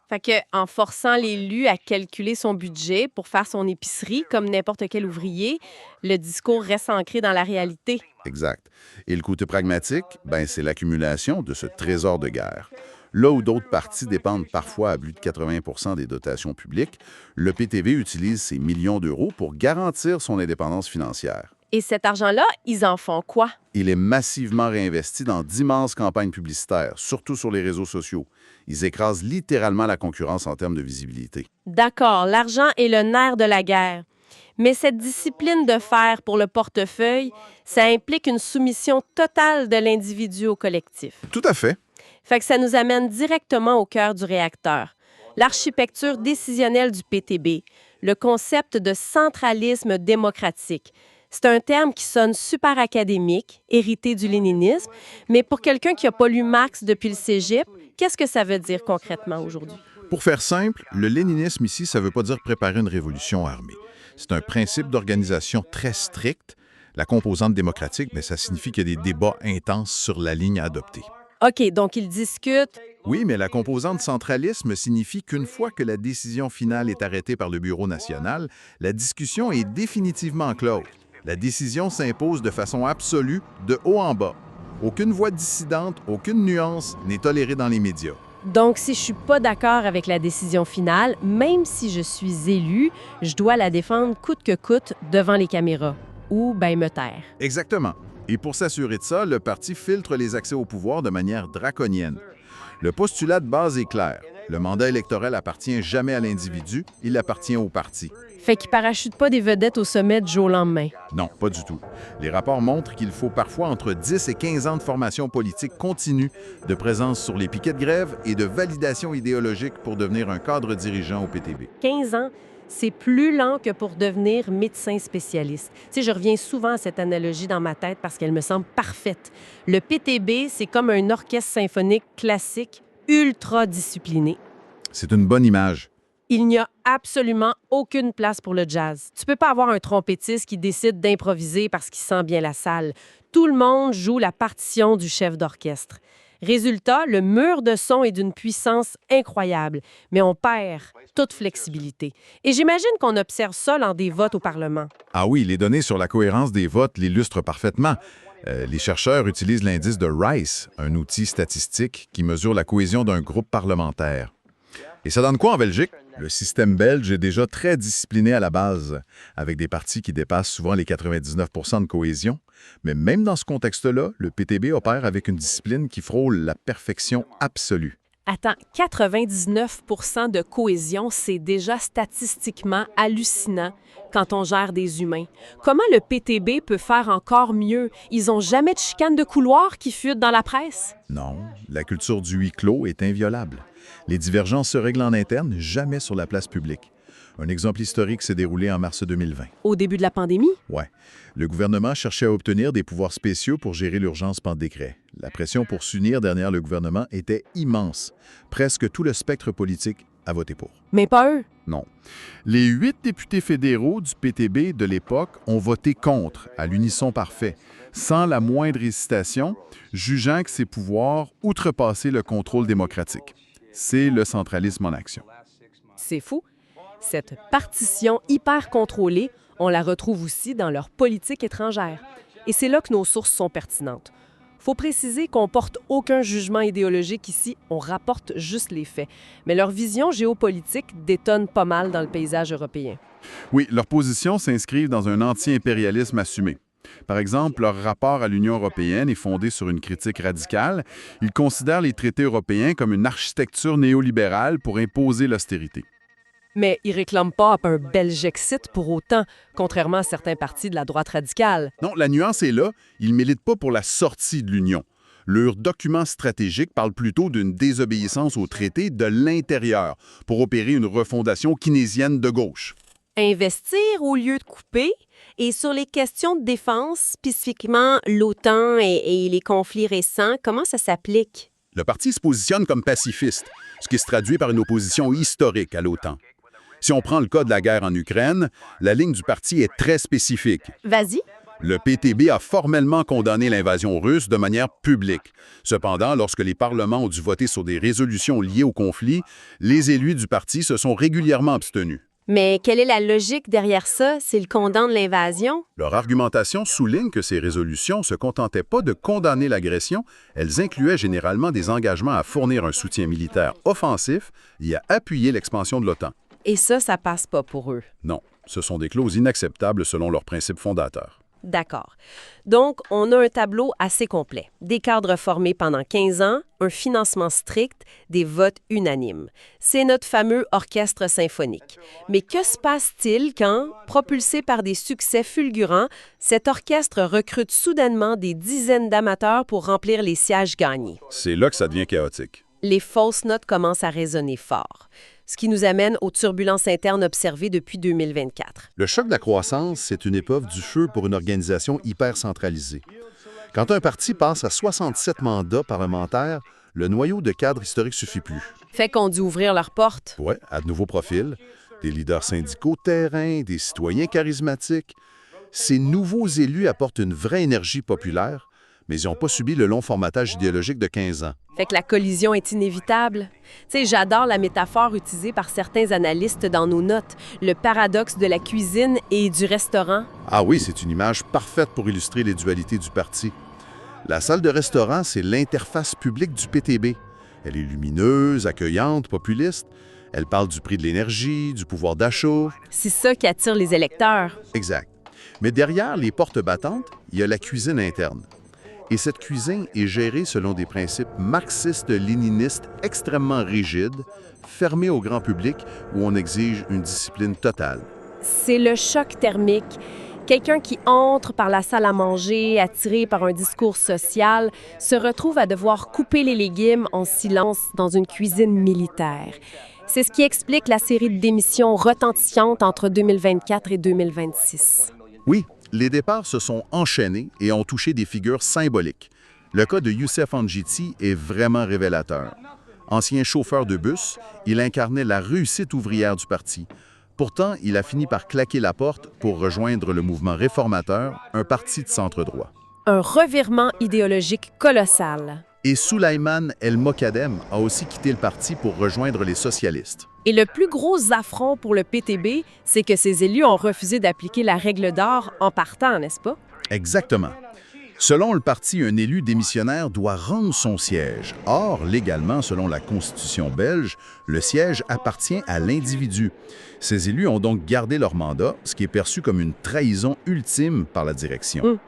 Fait que, en forçant l'élu à calculer son budget pour faire son épicerie comme n'importe quel ouvrier, le discours reste ancré dans la réalité. Exact. Et le côté pragmatique, c'est l'accumulation de ce trésor de guerre. Là où d'autres partis dépendent parfois à plus de 80 % des dotations publiques, le PTB utilise ces millions d'euros pour garantir son indépendance financière. Et cet argent-là, ils en font quoi? Il est massivement réinvesti dans d'immenses campagnes publicitaires, surtout sur les réseaux sociaux. Ils écrasent littéralement la concurrence en termes de visibilité. D'accord, l'argent est le nerf de la guerre. Mais cette discipline de fer pour le portefeuille, ça implique une soumission totale de l'individu au collectif. Tout à fait. Fait que ça nous amène directement au cœur du réacteur. L'architecture décisionnelle du PTB, le concept de centralisme démocratique. C'est un terme qui sonne super académique, hérité du léninisme, mais pour quelqu'un qui n'a pas lu Marx depuis le cégep, qu'est-ce que ça veut dire concrètement aujourd'hui? Pour faire simple, le léninisme ici, ça ne veut pas dire préparer une révolution armée. C'est un principe d'organisation très strict. La composante démocratique, ça signifie qu'il y a des débats intenses sur la ligne à adopter. OK, donc ils discutent. Oui, mais la composante centralisme signifie qu'une fois que la décision finale est arrêtée par le Bureau national, la discussion est définitivement close. La décision s'impose de façon absolue, de haut en bas. Aucune voix dissidente, aucune nuance n'est tolérée dans les médias. Donc, si je suis pas d'accord avec la décision finale, même si je suis élu, je dois la défendre coûte que coûte devant les caméras. Ou me taire. Exactement. Et pour s'assurer de ça, le parti filtre les accès au pouvoir de manière draconienne. Le postulat de base est clair. Le mandat électoral appartient jamais à l'individu, il appartient au parti. Fait qu'ils parachutent pas des vedettes au sommet du jour au lendemain. Non, pas du tout. Les rapports montrent qu'il faut parfois entre 10 et 15 ans de formation politique continue, de présence sur les piquets de grève et de validation idéologique pour devenir un cadre dirigeant au PTB. 15 ans, c'est plus lent que pour devenir médecin spécialiste. Tu sais, je reviens souvent à cette analogie dans ma tête parce qu'elle me semble parfaite. Le PTB, c'est comme un orchestre symphonique classique ultra discipliné. C'est une bonne image. Il n'y a absolument aucune place pour le jazz. Tu peux pas avoir un trompettiste qui décide d'improviser parce qu'il sent bien la salle. Tout le monde joue la partition du chef d'orchestre. Résultat, le mur de son est d'une puissance incroyable, mais on perd toute flexibilité. Et j'imagine qu'on observe ça lors des votes au Parlement. Ah oui, les données sur la cohérence des votes l'illustrent parfaitement. Les chercheurs utilisent l'indice de Rice, un outil statistique qui mesure la cohésion d'un groupe parlementaire. Et ça donne quoi en Belgique? Le système belge est déjà très discipliné à la base, avec des partis qui dépassent souvent les 99 % de cohésion. Mais même dans ce contexte-là, le PTB opère avec une discipline qui frôle la perfection absolue. Attends, 99 % de cohésion, c'est déjà statistiquement hallucinant quand on gère des humains. Comment le PTB peut faire encore mieux? Ils ont jamais de chicane de couloir qui fuite dans la presse? Non, la culture du huis clos est inviolable. Les divergences se règlent en interne, jamais sur la place publique. Un exemple historique s'est déroulé en mars 2020. Au début de la pandémie? Ouais. Le gouvernement cherchait à obtenir des pouvoirs spéciaux pour gérer l'urgence par décret. La pression pour s'unir derrière le gouvernement était immense. Presque tout le spectre politique a voté pour. Mais pas eux. Non. Les 8 députés fédéraux du PTB de l'époque ont voté contre, à l'unisson parfait, sans la moindre hésitation, jugeant que ces pouvoirs outrepassaient le contrôle démocratique. C'est le centralisme en action. C'est fou. Cette partition hyper contrôlée, on la retrouve aussi dans leur politique étrangère. Et c'est là que nos sources sont pertinentes. Faut préciser qu'on porte aucun jugement idéologique ici, on rapporte juste les faits. Mais leur vision géopolitique détonne pas mal dans le paysage européen. Oui, leurs positions s'inscrivent dans un anti-impérialisme assumé. Par exemple, leur rapport à l'Union européenne est fondé sur une critique radicale. Ils considèrent les traités européens comme une architecture néolibérale pour imposer l'austérité. Mais ils réclament pas un Belgexit pour autant, contrairement à certains partis de la droite radicale. Non, la nuance est là, ils ne militent pas pour la sortie de l'Union. Leur document stratégique parle plutôt d'une désobéissance au traité de l'intérieur pour opérer une refondation keynésienne de gauche. Investir au lieu de couper. Et sur les questions de défense, spécifiquement l'OTAN et les conflits récents, comment ça s'applique? Le parti se positionne comme pacifiste, ce qui se traduit par une opposition historique à l'OTAN. Si on prend le cas de la guerre en Ukraine, la ligne du parti est très spécifique. Vas-y. Le PTB a formellement condamné l'invasion russe de manière publique. Cependant, lorsque les parlements ont dû voter sur des résolutions liées au conflit, les élus du parti se sont régulièrement abstenus. Mais quelle est la logique derrière ça s'ils condamnent l'invasion? Leur argumentation souligne que ces résolutions ne se contentaient pas de condamner l'agression, elles incluaient généralement des engagements à fournir un soutien militaire offensif et à appuyer l'expansion de l'OTAN. Et ça passe pas pour eux. Non, ce sont des clauses inacceptables selon leurs principes fondateurs. D'accord. Donc, on a un tableau assez complet. Des cadres formés pendant 15 ans, un financement strict, des votes unanimes. C'est notre fameux orchestre symphonique. Mais que se passe-t-il quand, propulsé par des succès fulgurants, cet orchestre recrute soudainement des dizaines d'amateurs pour remplir les sièges gagnés? C'est là que ça devient chaotique. Les fausses notes commencent à résonner fort. Ce qui nous amène aux turbulences internes observées depuis 2024. Le choc de la croissance, c'est une épreuve du feu pour une organisation hyper centralisée. Quand un parti passe à 67 mandats parlementaires, le noyau de cadres historique suffit plus. Fait qu'on dû ouvrir leurs portes. Oui, à de nouveaux profils, des leaders syndicaux de terrain, des citoyens charismatiques. Ces nouveaux élus apportent une vraie énergie populaire, mais ils n'ont pas subi le long formatage idéologique de 15 ans. Fait que la collision est inévitable. Tu sais, j'adore la métaphore utilisée par certains analystes dans nos notes, le paradoxe de la cuisine et du restaurant. Ah oui, c'est une image parfaite pour illustrer les dualités du parti. La salle de restaurant, c'est l'interface publique du PTB. Elle est lumineuse, accueillante, populiste. Elle parle du prix de l'énergie, du pouvoir d'achat. C'est ça qui attire les électeurs. Exact. Mais derrière les portes battantes, il y a la cuisine interne. Et cette cuisine est gérée selon des principes marxistes-léninistes extrêmement rigides, fermés au grand public, où on exige une discipline totale. C'est le choc thermique. Quelqu'un qui entre par la salle à manger, attiré par un discours social, se retrouve à devoir couper les légumes en silence dans une cuisine militaire. C'est ce qui explique la série de démissions retentissantes entre 2024 et 2026. Oui, les départs se sont enchaînés et ont touché des figures symboliques. Le cas de Youssef Andjiti est vraiment révélateur. Ancien chauffeur de bus, il incarnait la réussite ouvrière du parti. Pourtant, il a fini par claquer la porte pour rejoindre le mouvement réformateur, un parti de centre-droit. Un revirement idéologique colossal. Et Souleymane El Mokadem a aussi quitté le parti pour rejoindre les socialistes. Et le plus gros affront pour le PTB, c'est que ces élus ont refusé d'appliquer la règle d'or en partant, n'est-ce pas? Exactement. Selon le parti, un élu démissionnaire doit rendre son siège. Or, légalement, selon la Constitution belge, le siège appartient à l'individu. Ces élus ont donc gardé leur mandat, ce qui est perçu comme une trahison ultime par la direction.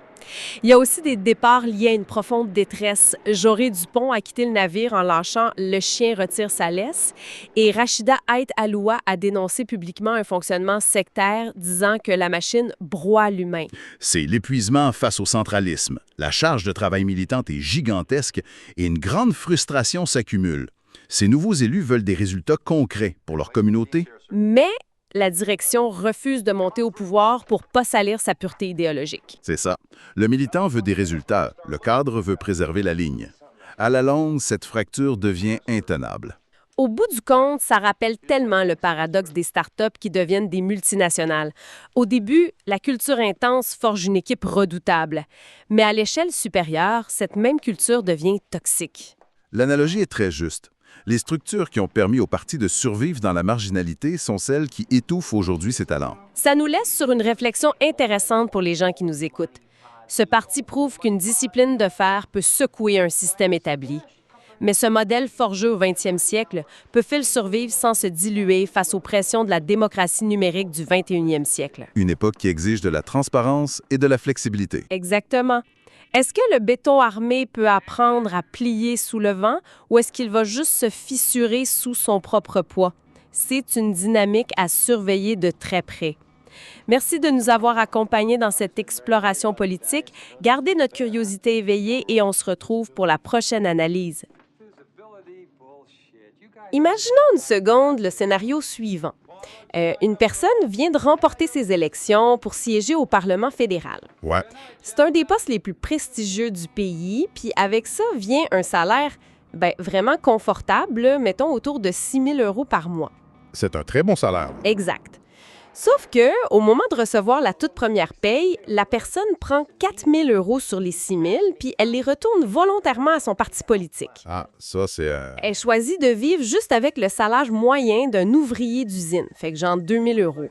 Il y a aussi des départs liés à une profonde détresse. Joré Dupont a quitté le navire en lâchant « Le chien retire sa laisse » et Rachida Ait Aloua a dénoncé publiquement un fonctionnement sectaire, disant que la machine broie l'humain. C'est l'épuisement face au centralisme. La charge de travail militante est gigantesque et une grande frustration s'accumule. Ces nouveaux élus veulent des résultats concrets pour leur communauté. Mais la direction refuse de monter au pouvoir pour pas salir sa pureté idéologique. C'est ça. Le militant veut des résultats. Le cadre veut préserver la ligne. À la longue, cette fracture devient intenable. Au bout du compte, ça rappelle tellement le paradoxe des startups qui deviennent des multinationales. Au début, la culture intense forge une équipe redoutable. Mais à l'échelle supérieure, cette même culture devient toxique. L'analogie est très juste. Les structures qui ont permis au parti de survivre dans la marginalité sont celles qui étouffent aujourd'hui ses talents. Ça nous laisse sur une réflexion intéressante pour les gens qui nous écoutent. Ce parti prouve qu'une discipline de fer peut secouer un système établi. Mais ce modèle forgé au 20e siècle peut-il survivre sans se diluer face aux pressions de la démocratie numérique du 21e siècle? Une époque qui exige de la transparence et de la flexibilité. Exactement. Est-ce que le béton armé peut apprendre à plier sous le vent ou est-ce qu'il va juste se fissurer sous son propre poids? c'est une dynamique à surveiller de très près. Merci de nous avoir accompagnés dans cette exploration politique. Gardez notre curiosité éveillée et on se retrouve pour la prochaine analyse. Imaginons une seconde le scénario suivant. Une personne vient de remporter ses élections pour siéger au Parlement fédéral. Ouais. C'est un des postes les plus prestigieux du pays, puis avec ça vient un salaire vraiment confortable, mettons autour de 6 000 € par mois. C'est un très bon salaire. Exact. Sauf que, au moment de recevoir la toute première paye, la personne prend 4 000 € sur les 6 000, puis elle les retourne volontairement à son parti politique. Ah, ça, c'est... Elle choisit de vivre juste avec le salaire moyen d'un ouvrier d'usine, fait que genre 2 000 €.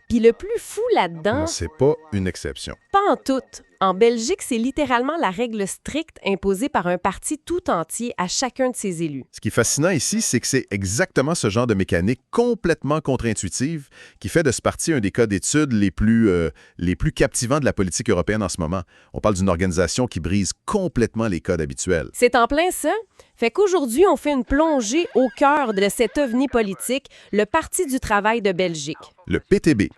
Puis le plus fou là-dedans... C'est pas une exception. Pas en tout. En Belgique, c'est littéralement la règle stricte imposée par un parti tout entier à chacun de ses élus. Ce qui est fascinant ici, c'est que c'est exactement ce genre de mécanique complètement contre-intuitive qui fait de ce parti un des cas d'étude les plus captivants de la politique européenne en ce moment. On parle d'une organisation qui brise complètement les codes habituels. C'est en plein ça. Fait qu'aujourd'hui, on fait une plongée au cœur de cet ovni politique, le Parti du travail de Belgique. Le PTB,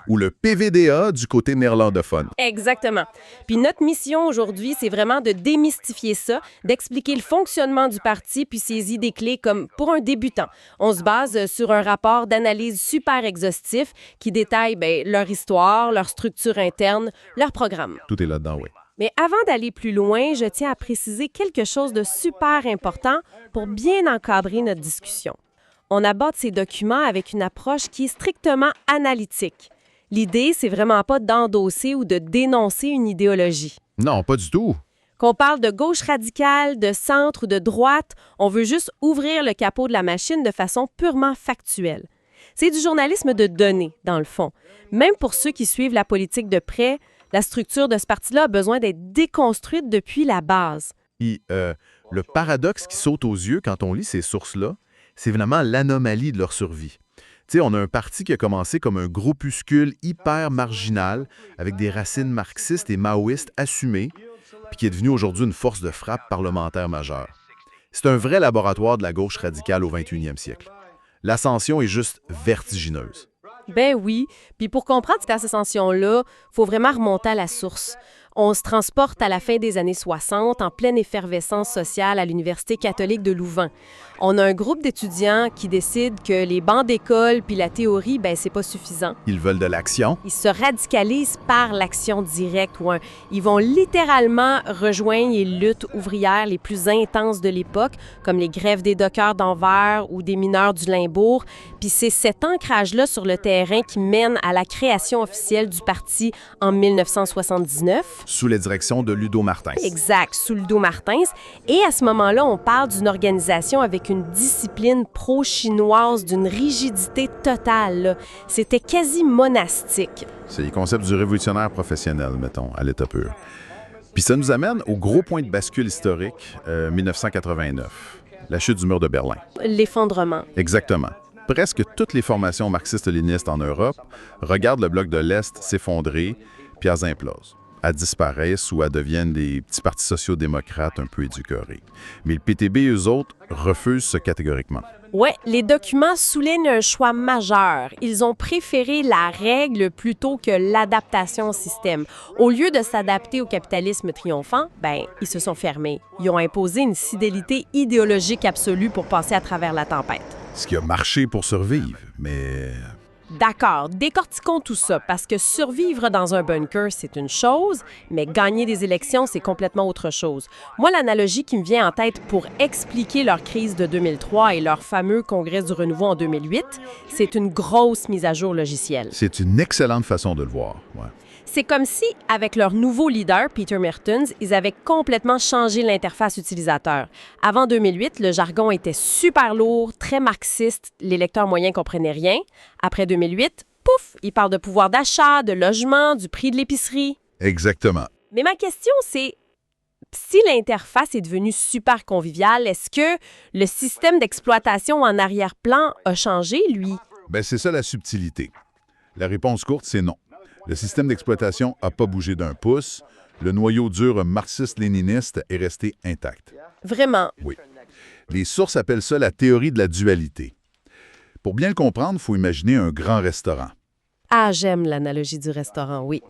ou le PVDA du côté néerlandophone. Exactement. Puis notre mission aujourd'hui, c'est vraiment de démystifier ça, d'expliquer le fonctionnement du parti puis ses idées clés comme pour un débutant. On se base sur un rapport d'analyse super exhaustif qui détaille leur histoire, leur structure interne, leur programme. Tout est là-dedans, oui. Mais avant d'aller plus loin, je tiens à préciser quelque chose de super important pour bien encadrer notre discussion. On aborde ces documents avec une approche qui est strictement analytique. L'idée, c'est vraiment pas d'endosser ou de dénoncer une idéologie. Non, pas du tout. Qu'on parle de gauche radicale, de centre ou de droite, on veut juste ouvrir le capot de la machine de façon purement factuelle. C'est du journalisme de données, dans le fond. Même pour ceux qui suivent la politique de près, la structure de ce parti-là a besoin d'être déconstruite depuis la base. Et le paradoxe qui saute aux yeux quand on lit ces sources-là, c'est vraiment l'anomalie de leur survie. Tu sais, on a un parti qui a commencé comme un groupuscule hyper marginal, avec des racines marxistes et maoïstes assumées, puis qui est devenu aujourd'hui une force de frappe parlementaire majeure. C'est un vrai laboratoire de la gauche radicale au 21e siècle. L'ascension est juste vertigineuse. Ben oui, puis pour comprendre cette ascension-là, il faut vraiment remonter à la source. On se transporte à la fin des années 60, en pleine effervescence sociale à l'Université catholique de Louvain. On a un groupe d'étudiants qui décident que les bancs d'école puis la théorie, c'est pas suffisant. Ils veulent de l'action. Ils se radicalisent par l'action directe. Ils vont littéralement rejoindre les luttes ouvrières les plus intenses de l'époque, comme les grèves des dockers d'Anvers ou des mineurs du Limbourg. Puis c'est cet ancrage-là sur le terrain qui mène à la création officielle du parti en 1979. Sous la direction de Ludo Martins. Exact, sous Ludo Martins. Et à ce moment-là, on parle d'une organisation avec une discipline pro-chinoise, d'une rigidité totale, là. C'était quasi monastique. C'est les concepts du révolutionnaire professionnel, mettons, à l'état pur. Puis ça nous amène au gros point de bascule historique, 1989, la chute du mur de Berlin. L'effondrement. Exactement. Presque toutes les formations marxistes-léninistes en Europe regardent le bloc de l'Est s'effondrer, puis elles implosent. Elles disparaissent ou elles deviennent des petits partis sociaux-démocrates un peu édulcorés. Mais le PTB, eux autres, refusent ça catégoriquement. Ouais, les documents soulignent un choix majeur. Ils ont préféré la règle plutôt que l'adaptation au système. Au lieu de s'adapter au capitalisme triomphant, ils se sont fermés. Ils ont imposé une fidélité idéologique absolue pour passer à travers la tempête. Ce qui a marché pour survivre, mais... D'accord, décortiquons tout ça, parce que survivre dans un bunker, c'est une chose, mais gagner des élections, c'est complètement autre chose. Moi, l'analogie qui me vient en tête pour expliquer leur crise de 2003 et leur fameux congrès du renouveau en 2008, c'est une grosse mise à jour logicielle. C'est une excellente façon de le voir, ouais. C'est comme si, avec leur nouveau leader, Peter Mertens, ils avaient complètement changé l'interface utilisateur. Avant 2008, le jargon était super lourd, très marxiste, les lecteurs moyens comprenaient rien. Après 2008, pouf, ils parlent de pouvoir d'achat, de logement, du prix de l'épicerie. Exactement. Mais ma question, c'est, si l'interface est devenue super conviviale, est-ce que le système d'exploitation en arrière-plan a changé, lui? C'est ça la subtilité. La réponse courte, c'est non. Le système d'exploitation n'a pas bougé d'un pouce. Le noyau dur marxiste-léniniste est resté intact. Vraiment? Oui. Les sources appellent ça la théorie de la dualité. Pour bien le comprendre, il faut imaginer un grand restaurant. Ah, j'aime l'analogie du restaurant, oui.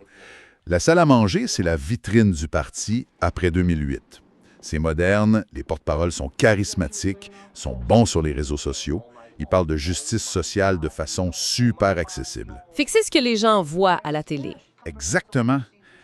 La salle à manger, c'est la vitrine du parti après 2008. C'est moderne, les porte-paroles sont charismatiques, sont bons sur les réseaux sociaux. Ils parlent de justice sociale de façon super accessible. Fait que c'est ce que les gens voient à la télé. Exactement.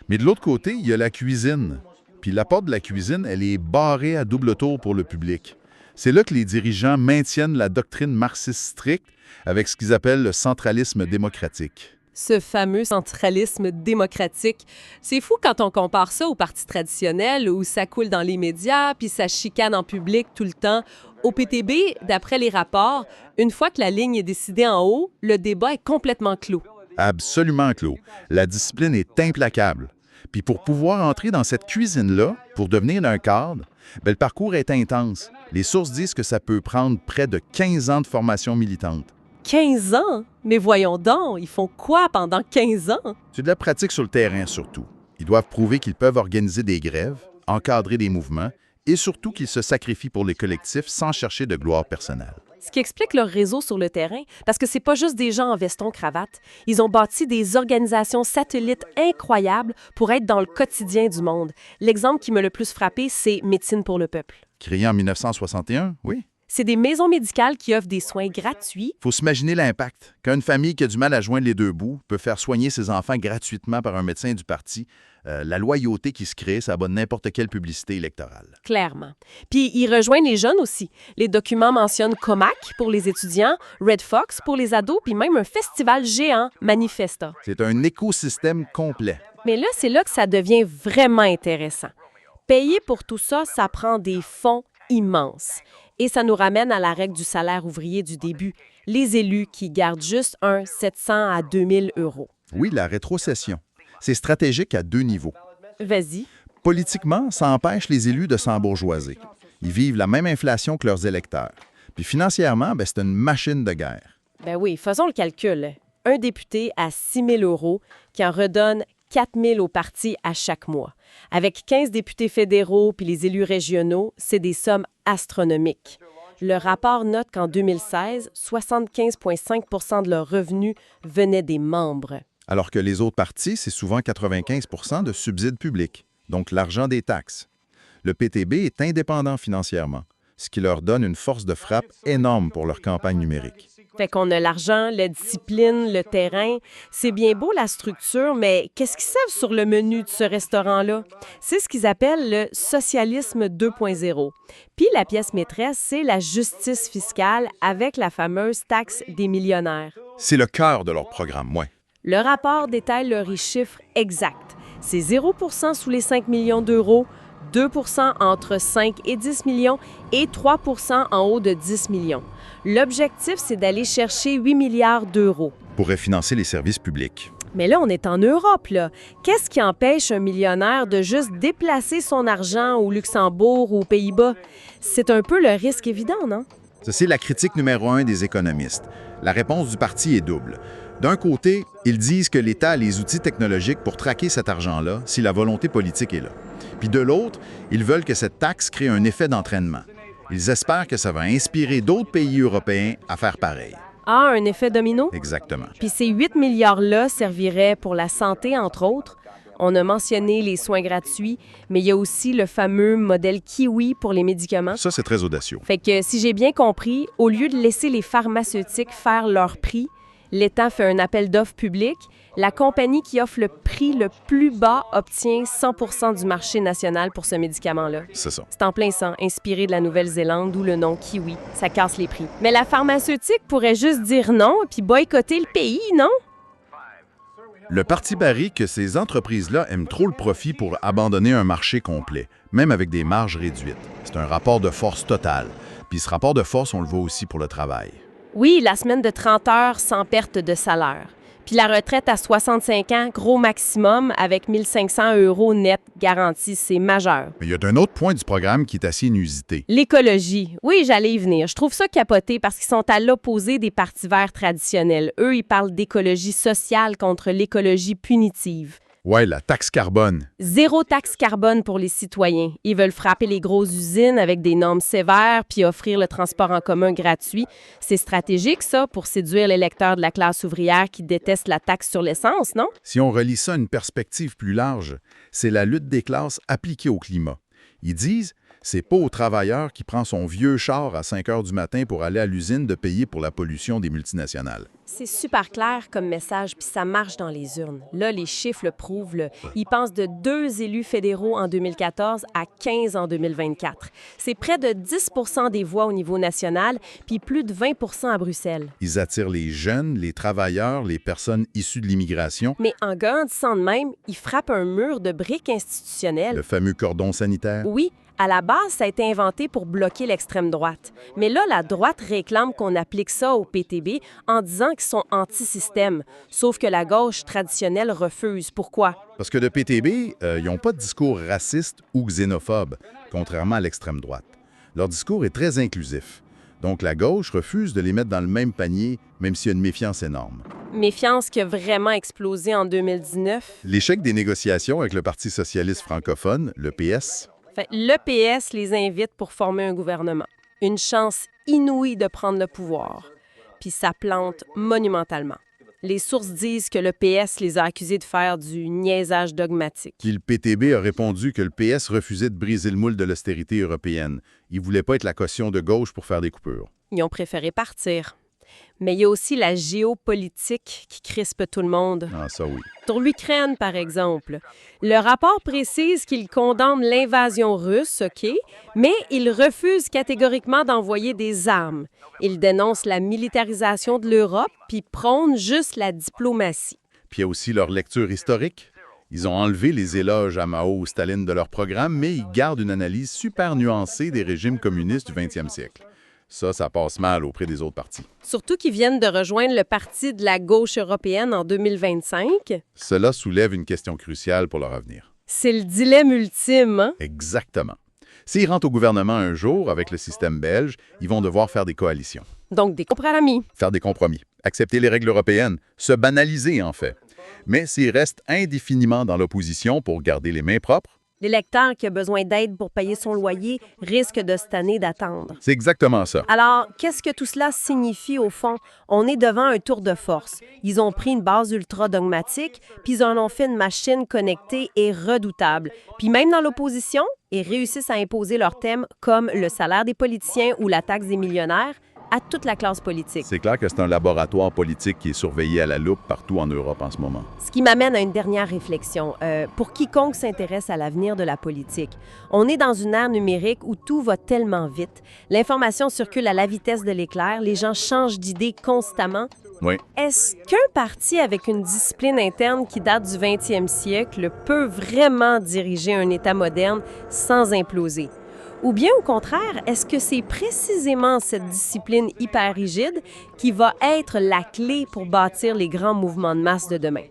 Mais de l'autre côté, il y a la cuisine. Puis la porte de la cuisine, elle est barrée à double tour pour le public. C'est là que les dirigeants maintiennent la doctrine marxiste stricte avec ce qu'ils appellent le centralisme démocratique. Ce fameux centralisme démocratique. C'est fou quand on compare ça aux partis traditionnels où ça coule dans les médias puis ça chicane en public tout le temps. Au PTB, d'après les rapports, une fois que la ligne est décidée en haut, le débat est complètement clos. Absolument clos. La discipline est implacable. Puis pour pouvoir entrer dans cette cuisine-là, pour devenir un cadre, le parcours est intense. Les sources disent que ça peut prendre près de 15 ans de formation militante. 15 ans? Mais voyons donc, ils font quoi pendant 15 ans? C'est de la pratique sur le terrain surtout. Ils doivent prouver qu'ils peuvent organiser des grèves, encadrer des mouvements et surtout qu'ils se sacrifient pour les collectifs sans chercher de gloire personnelle. Ce qui explique leur réseau sur le terrain, parce que c'est pas juste des gens en veston-cravate. Ils ont bâti des organisations satellites incroyables pour être dans le quotidien du monde. L'exemple qui m'a le plus frappé, c'est Médecine pour le peuple. Créé en 1961, oui. C'est des maisons médicales qui offrent des soins gratuits. Faut s'imaginer l'impact. Qu'une famille qui a du mal à joindre les deux bouts peut faire soigner ses enfants gratuitement par un médecin du parti. La loyauté qui se crée, ça bat n'importe quelle publicité électorale. Clairement. Puis ils rejoignent les jeunes aussi. Les documents mentionnent Comac pour les étudiants, Red Fox pour les ados, puis même un festival géant, Manifesta. C'est un écosystème complet. Mais là, c'est là que ça devient vraiment intéressant. Payer pour tout ça, ça prend des fonds immenses. Et ça nous ramène à la règle du salaire ouvrier du début. Les élus qui gardent juste 700 à 2000 euros. Oui, la rétrocession. C'est stratégique à deux niveaux. Vas-y. Politiquement, ça empêche les élus de s'embourgeoiser. Ils vivent la même inflation que leurs électeurs. Puis financièrement, c'est une machine de guerre. Ben oui, faisons le calcul. Un député à 6 000 euros qui en redonne 4 000 au parti à chaque mois. Avec 15 députés fédéraux puis les élus régionaux, c'est des sommes astronomiques. Le rapport note qu'en 2016, 75,5 % de leurs revenus venaient des membres. Alors que les autres partis, c'est souvent 95 % de subsides publics, donc l'argent des taxes. Le PTB est indépendant financièrement, ce qui leur donne une force de frappe énorme pour leur campagne numérique. Fait qu'on a l'argent, la discipline, le terrain. C'est bien beau la structure, mais qu'est-ce qu'ils savent sur le menu de ce restaurant-là? C'est ce qu'ils appellent le socialisme 2.0. Puis la pièce maîtresse, c'est la justice fiscale avec la fameuse taxe des millionnaires. C'est le cœur de leur programme, ouais. Le rapport détaille leurs chiffres exacts. C'est 0 % sous les 5 millions d'euros, 2 % entre 5 et 10 millions et 3 % en haut de 10 millions. L'objectif, c'est d'aller chercher 8 milliards d'euros. Pourrait financer les services publics. Mais là, on est en Europe, là. Qu'est-ce qui empêche un millionnaire de juste déplacer son argent au Luxembourg ou aux Pays-Bas? C'est un peu le risque évident, non? Ça, c'est la critique numéro 1 des économistes. La réponse du parti est double. D'un côté, ils disent que l'État a les outils technologiques pour traquer cet argent-là si la volonté politique est là. Puis de l'autre, ils veulent que cette taxe crée un effet d'entraînement. Ils espèrent que ça va inspirer d'autres pays européens à faire pareil. Ah, un effet domino? Exactement. Puis ces 8 milliards-là serviraient pour la santé, entre autres. On a mentionné les soins gratuits, mais il y a aussi le fameux modèle Kiwi pour les médicaments. Ça, c'est très audacieux. Fait que, si j'ai bien compris, au lieu de laisser les pharmaceutiques faire leur prix, l'État fait un appel d'offres public. La compagnie qui offre le prix le plus bas obtient 100 % du marché national pour ce médicament-là. C'est ça. C'est en plein sang, inspiré de la Nouvelle-Zélande, d'où le nom Kiwi. Ça casse les prix. Mais la pharmaceutique pourrait juste dire non puis boycotter le pays, non? Le parti parie que ces entreprises-là aiment trop le profit pour abandonner un marché complet, même avec des marges réduites. C'est un rapport de force total. Puis ce rapport de force, on le voit aussi pour le travail. Oui, la semaine de 30 heures sans perte de salaire. Puis la retraite à 65 ans, gros maximum, avec 1 500 € net garantis, c'est majeur. Mais il y a un autre point du programme qui est assez inusité. L'écologie. Oui, j'allais y venir. Je trouve ça capoté parce qu'ils sont à l'opposé des partis verts traditionnels. Eux, ils parlent d'écologie sociale contre l'écologie punitive. Ouais, la taxe carbone. Zéro taxe carbone pour les citoyens. Ils veulent frapper les grosses usines avec des normes sévères puis offrir le transport en commun gratuit. C'est stratégique, ça, pour séduire les lecteurs de la classe ouvrière qui détestent la taxe sur l'essence, non? Si on relie ça à une perspective plus large, c'est la lutte des classes appliquée au climat. Ils disent, c'est pas au travailleur qui prend son vieux char à 5 heures du matin pour aller à l'usine de payer pour la pollution des multinationales. C'est super clair comme message, puis ça marche dans les urnes. Là, les chiffres le prouvent. Là. Ils passent de 2 élus fédéraux en 2014 à 15 en 2024. C'est près de 10 % des voix au niveau national, puis plus de 20 % à Bruxelles. Ils attirent les jeunes, les travailleurs, les personnes issues de l'immigration. Mais en grandissant de même, ils frappent un mur de briques institutionnelles. Le fameux cordon sanitaire. Oui. À la base, ça a été inventé pour bloquer l'extrême droite. Mais là, la droite réclame qu'on applique ça au PTB en disant qu'ils sont anti-système. Sauf que la gauche traditionnelle refuse. Pourquoi? Parce que le PTB, ils n'ont pas de discours raciste ou xénophobe, contrairement à l'extrême droite. Leur discours est très inclusif. Donc la gauche refuse de les mettre dans le même panier, même s'il y a une méfiance énorme. Méfiance qui a vraiment explosé en 2019. L'échec des négociations avec le Parti socialiste francophone, le PS... Le PS les invite pour former un gouvernement. Une chance inouïe de prendre le pouvoir. Puis ça plante monumentalement. Les sources disent que le PS les a accusés de faire du niaisage dogmatique. Puis le PTB a répondu que le PS refusait de briser le moule de l'austérité européenne. Il ne voulait pas être la caution de gauche pour faire des coupures. Ils ont préféré partir. Mais il y a aussi la géopolitique qui crispe tout le monde. Ah, ça oui. Sur l'Ukraine, par exemple. Le rapport précise qu'il condamne l'invasion russe, OK, mais il refuse catégoriquement d'envoyer des armes. Il dénonce la militarisation de l'Europe puis prône juste la diplomatie. Puis il y a aussi leur lecture historique. Ils ont enlevé les éloges à Mao ou Staline de leur programme, mais ils gardent une analyse super nuancée des régimes communistes du 20e siècle. Ça passe mal auprès des autres partis. Surtout qu'ils viennent de rejoindre le Parti de la gauche européenne en 2025. Cela soulève une question cruciale pour leur avenir. C'est le dilemme ultime, hein? Exactement. S'ils rentrent au gouvernement un jour avec le système belge, ils vont devoir faire des coalitions. Donc des compromis. Faire des compromis. Accepter les règles européennes. Se banaliser, en fait. Mais s'ils restent indéfiniment dans l'opposition pour garder les mains propres, L'électeur qui a besoin d'aide pour payer son loyer risque de se tanner d'attendre. c'est exactement ça. Alors, qu'est-ce que tout cela signifie au fond? On est devant un tour de force. Ils ont pris une base ultra-dogmatique, puis ils en ont fait une machine connectée et redoutable. Puis même dans l'opposition, ils réussissent à imposer leurs thèmes comme le salaire des politiciens ou la taxe des millionnaires à toute la classe politique. C'est clair que c'est un laboratoire politique qui est surveillé à la loupe partout en Europe en ce moment. Ce qui m'amène à une dernière réflexion. Pour quiconque s'intéresse à l'avenir de la politique, on est dans une ère numérique où tout va tellement vite. L'information circule à la vitesse de l'éclair, les gens changent d'idées constamment. Oui. Est-ce qu'un parti avec une discipline interne qui date du 20e siècle peut vraiment diriger un État moderne sans imploser? Ou bien, au contraire, est-ce que c'est précisément cette discipline hyper rigide qui va être la clé pour bâtir les grands mouvements de masse de demain?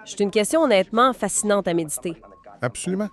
C'est une question honnêtement fascinante à méditer. Absolument.